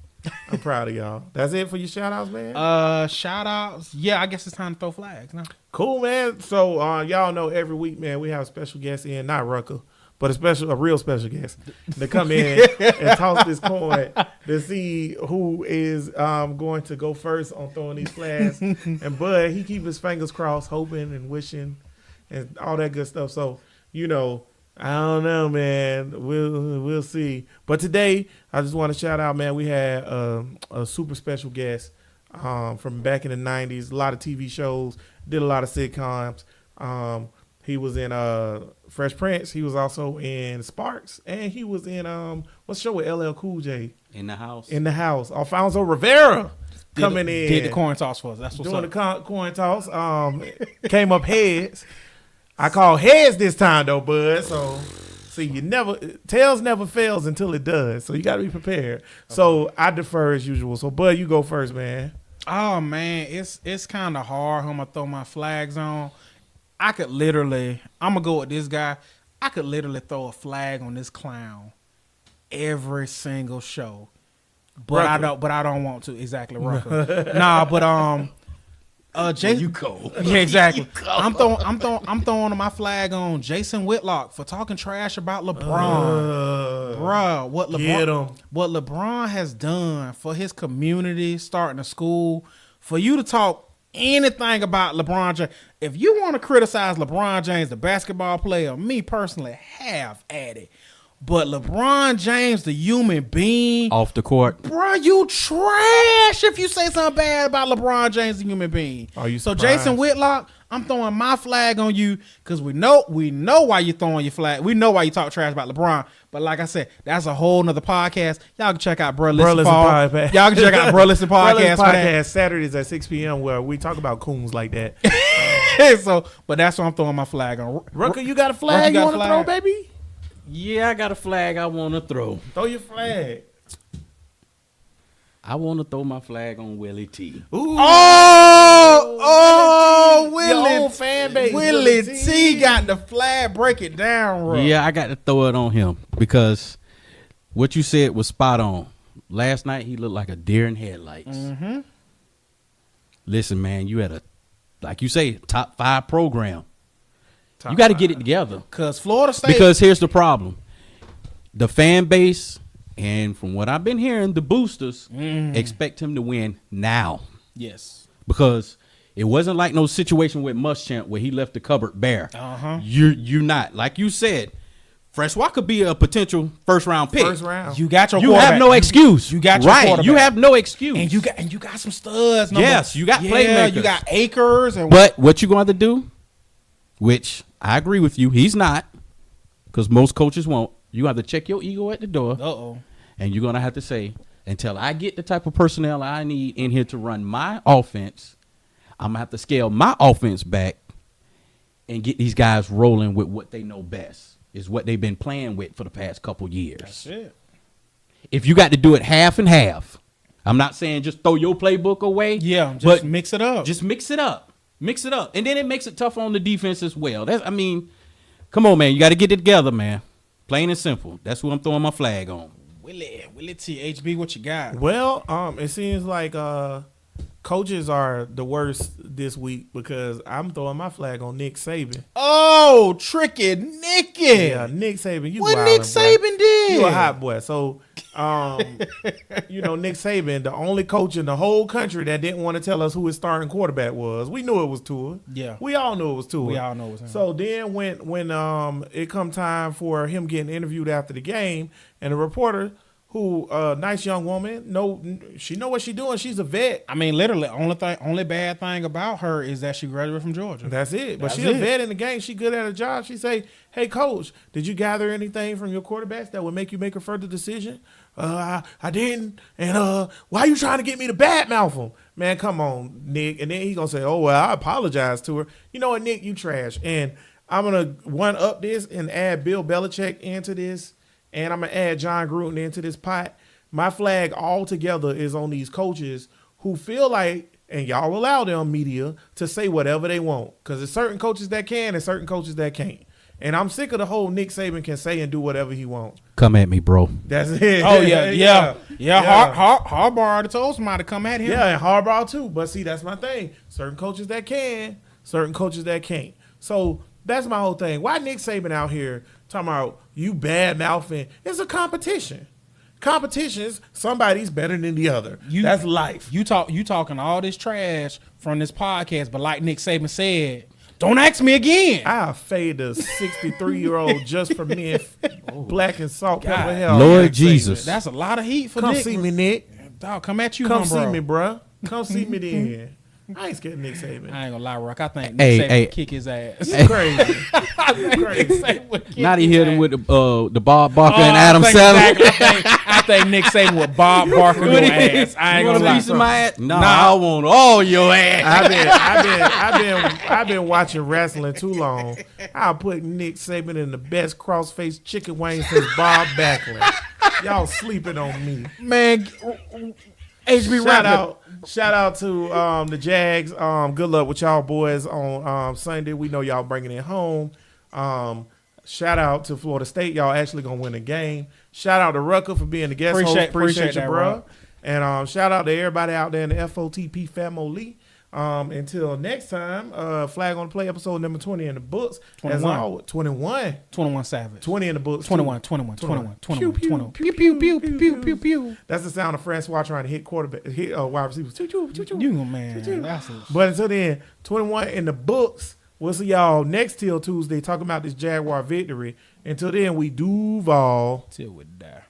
A: I'm proud of y'all. That's it for your shout outs, man?
B: Shout outs. Yeah, I guess it's time to throw flags now.
A: Cool, man. So y'all know every week, man, we have a special guest in, not Ruckus, but a real special guest to come in and toss this coin to see who is going to go first on throwing these flags. And Bud, he keep his fingers crossed, hoping and wishing and all that good stuff. So, I don't know, man. We'll see. But today, I just want to shout out, man. We had a super special guest from back in the 90s. A lot of TV shows, did a lot of sitcoms. He was in Fresh Prince. He was also in Sparks, and he was in what's the show with LL Cool J?
C: In the house.
A: In the House. Alfonso Rivera coming in,
B: Did the coin toss for us. That's what's
A: doing
B: up.
A: the coin toss. Came up heads. I call heads this time though, Bud. So see, tails never fails until it does. So you got to be prepared. Okay. So I defer as usual. So Bud, you go first, man.
B: Oh man, it's kind of hard. Who I'm gonna throw my flags on. I'm gonna go with this guy. I could literally throw a flag on this clown every single show, but I don't want to. Exactly, Ruckus. Nah, but Jason,
C: you cold.
B: Yeah, exactly. I'm throwing my flag on Jason Whitlock for talking trash about LeBron. Bruh, what LeBron has done for his community, starting a school, for you to talk anything about LeBron James. If you want to criticize LeBron James, the basketball player, me personally, have at it. But LeBron James, the human being,
C: Off the court.
B: bro, you trash if you say something bad about LeBron James, the human being.
A: Are you
B: so
A: surprised?
B: Jason Whitlock, I'm throwing my flag on you because we know why you're throwing your flag. We know why you talk trash about LeBron. But like I said, that's a whole nother podcast. Y'all can check out Bro Listen Podcast. Y'all can check out Bro Listen Podcast. for that.
A: Saturdays at 6 p.m. where we talk about coons like that.
B: But that's what I'm throwing my flag on.
A: Ruckus, you got a flag you
B: got a
A: want to throw,
B: flag?
A: baby?
C: Yeah, I got a flag I want to throw.
A: Throw your flag.
C: I want to throw my flag on Willie T.
A: Ooh.
B: Oh,
A: Your
B: Willie.
A: old fan base.
B: Willie T got the flag. Break it down, bro.
C: Yeah, I got to throw it on him because what you said was spot on. Last night, he looked like a deer in headlights.
B: Mm-hmm.
C: Listen, man, you had like you say, top 5 program. You got to get it together.
B: Because Florida State.
C: Because here's the problem. The fan base, and from what I've been hearing, the boosters expect him to win now.
B: Yes.
C: Because it wasn't like no situation with Muschamp where he left the cupboard bare.
B: Uh-huh.
C: You're not. Like you said, Francois could be a potential first-round pick.
A: First round.
B: You got your
C: You
B: quarterback.
C: have no excuse.
B: You got your
C: right.
B: quarterback.
C: You have no excuse.
B: And you got some studs.
C: Yes, you got playmakers.
B: You got Akers.
C: But what you're going to do, which I agree with you, he's not, because most coaches won't. You have to check your ego at the door.
B: Uh-oh.
C: And you're going to have to say, until I get the type of personnel I need in here to run my offense, I'm going to have to scale my offense back and get these guys rolling with what they know best, is what they've been playing with for the past couple years.
B: That's it.
C: If you got to do it half and half, I'm not saying just throw your playbook away.
B: Yeah, just
C: but
B: mix it up.
C: Just mix it up. Mix it up. And then it makes it tough on the defense as well. I mean, come on, man. You got to get it together, man. Plain and simple. That's what I'm throwing my flag on.
B: Willie T, HB, what you got?
A: Well, it seems like coaches are the worst this week because I'm throwing my flag on Nick Saban.
B: Oh, tricky Nicky.
A: Yeah, Nick Saban. You
B: what
A: wildin',
B: Nick
A: boy.
B: Saban did?
A: You a hot boy. So, Nick Saban, the only coach in the whole country that didn't want to tell us who his starting quarterback was. We knew it was Tua.
B: Yeah.
A: We all knew it was Tua.
B: We all know it was him.
A: So then when it come time for him getting interviewed after the game, and the reporter, who nice young woman, she know what she doing. She's a vet.
B: I mean, literally, only bad thing about her is that she graduated from Georgia.
A: That's it. But
B: That's
A: she's a vet in the game. She good at her job. She say, "Hey, coach, did you gather anything from your quarterbacks that would make you make a further decision?" I didn't. And why you trying to get me to badmouth him? Man, come on, Nick. And then he gonna say, "Oh well, I apologize to her." You know what, Nick? You trash. And I'm gonna one up this and add Bill Belichick into this. And I'm going to add John Gruden into this pot. My flag altogether is on these coaches who feel like, and y'all allow them, media, to say whatever they want. Because there's certain coaches that can and certain coaches that can't. And I'm sick of the whole Nick Saban can say and do whatever he wants.
C: Come at me, bro.
A: That's it.
B: Oh, yeah. Harbaugh already told somebody to come at him.
A: Yeah, and Harbaugh too. But see, that's my thing. Certain coaches that can, certain coaches that can't. So that's my whole thing. Why Nick Saban out here talking about you bad mouthing? It's a competition. Competitions, somebody's better than the other. That's life.
B: You talking all this trash from this podcast, but like Nick Saban said, don't ask me again.
A: I'll fade a 63-year-old just for being black and salt pepper hell.
C: Lord
A: Nick
C: Jesus.
A: Saban.
B: That's a lot of heat for
A: Come
B: Nick.
A: see me, Nick.
B: Dog, come at you,
A: Come
B: bro.
A: see me, bruh. Come see me then. I ain't scared of Nick Saban.
B: I ain't gonna lie, Rock. I think Nick Saban would kick his ass.
A: You crazy. You crazy.
C: Not he hit him with the Bob Barker and
B: I
C: Adam
B: think
C: Sandler.
B: exactly. I think Nick Saban with Bob Barker your ass. I ain't
C: You want
B: gonna
C: a
B: lie.
C: piece of my ass? No, I want all your ass.
A: I've been watching wrestling too long. I'll put Nick Saban in the best cross-faced chicken wing since Bob Backlund. Y'all sleeping on me.
B: Man, HB
A: Shout out to the Jags. Good luck with y'all boys on Sunday. We know y'all bringing it home. Shout out to Florida State. Y'all actually gonna win the game. Shout out to Ruckus for being the guest host. Appreciate you,
B: that,
A: bro.
B: Rock.
A: And shout out to everybody out there in the FOTP family. Until next time, Flag on the Play episode number 20 in the books.
B: 21.
A: As always, 21.
B: 21 Savage.
A: 20 in the books.
B: 21.
A: Pew,
B: Pew,
A: pew,
B: pew, pew, pew, pew, pew, pew.
A: That's the sound of Francois trying to hit wide receivers. Choo, choo, choo, choo.
B: You man, that's it.
A: But until then, 21 in the books. We'll see y'all next till Tuesday talking about this Jaguar victory. Until then, we Duval.
B: Till we die.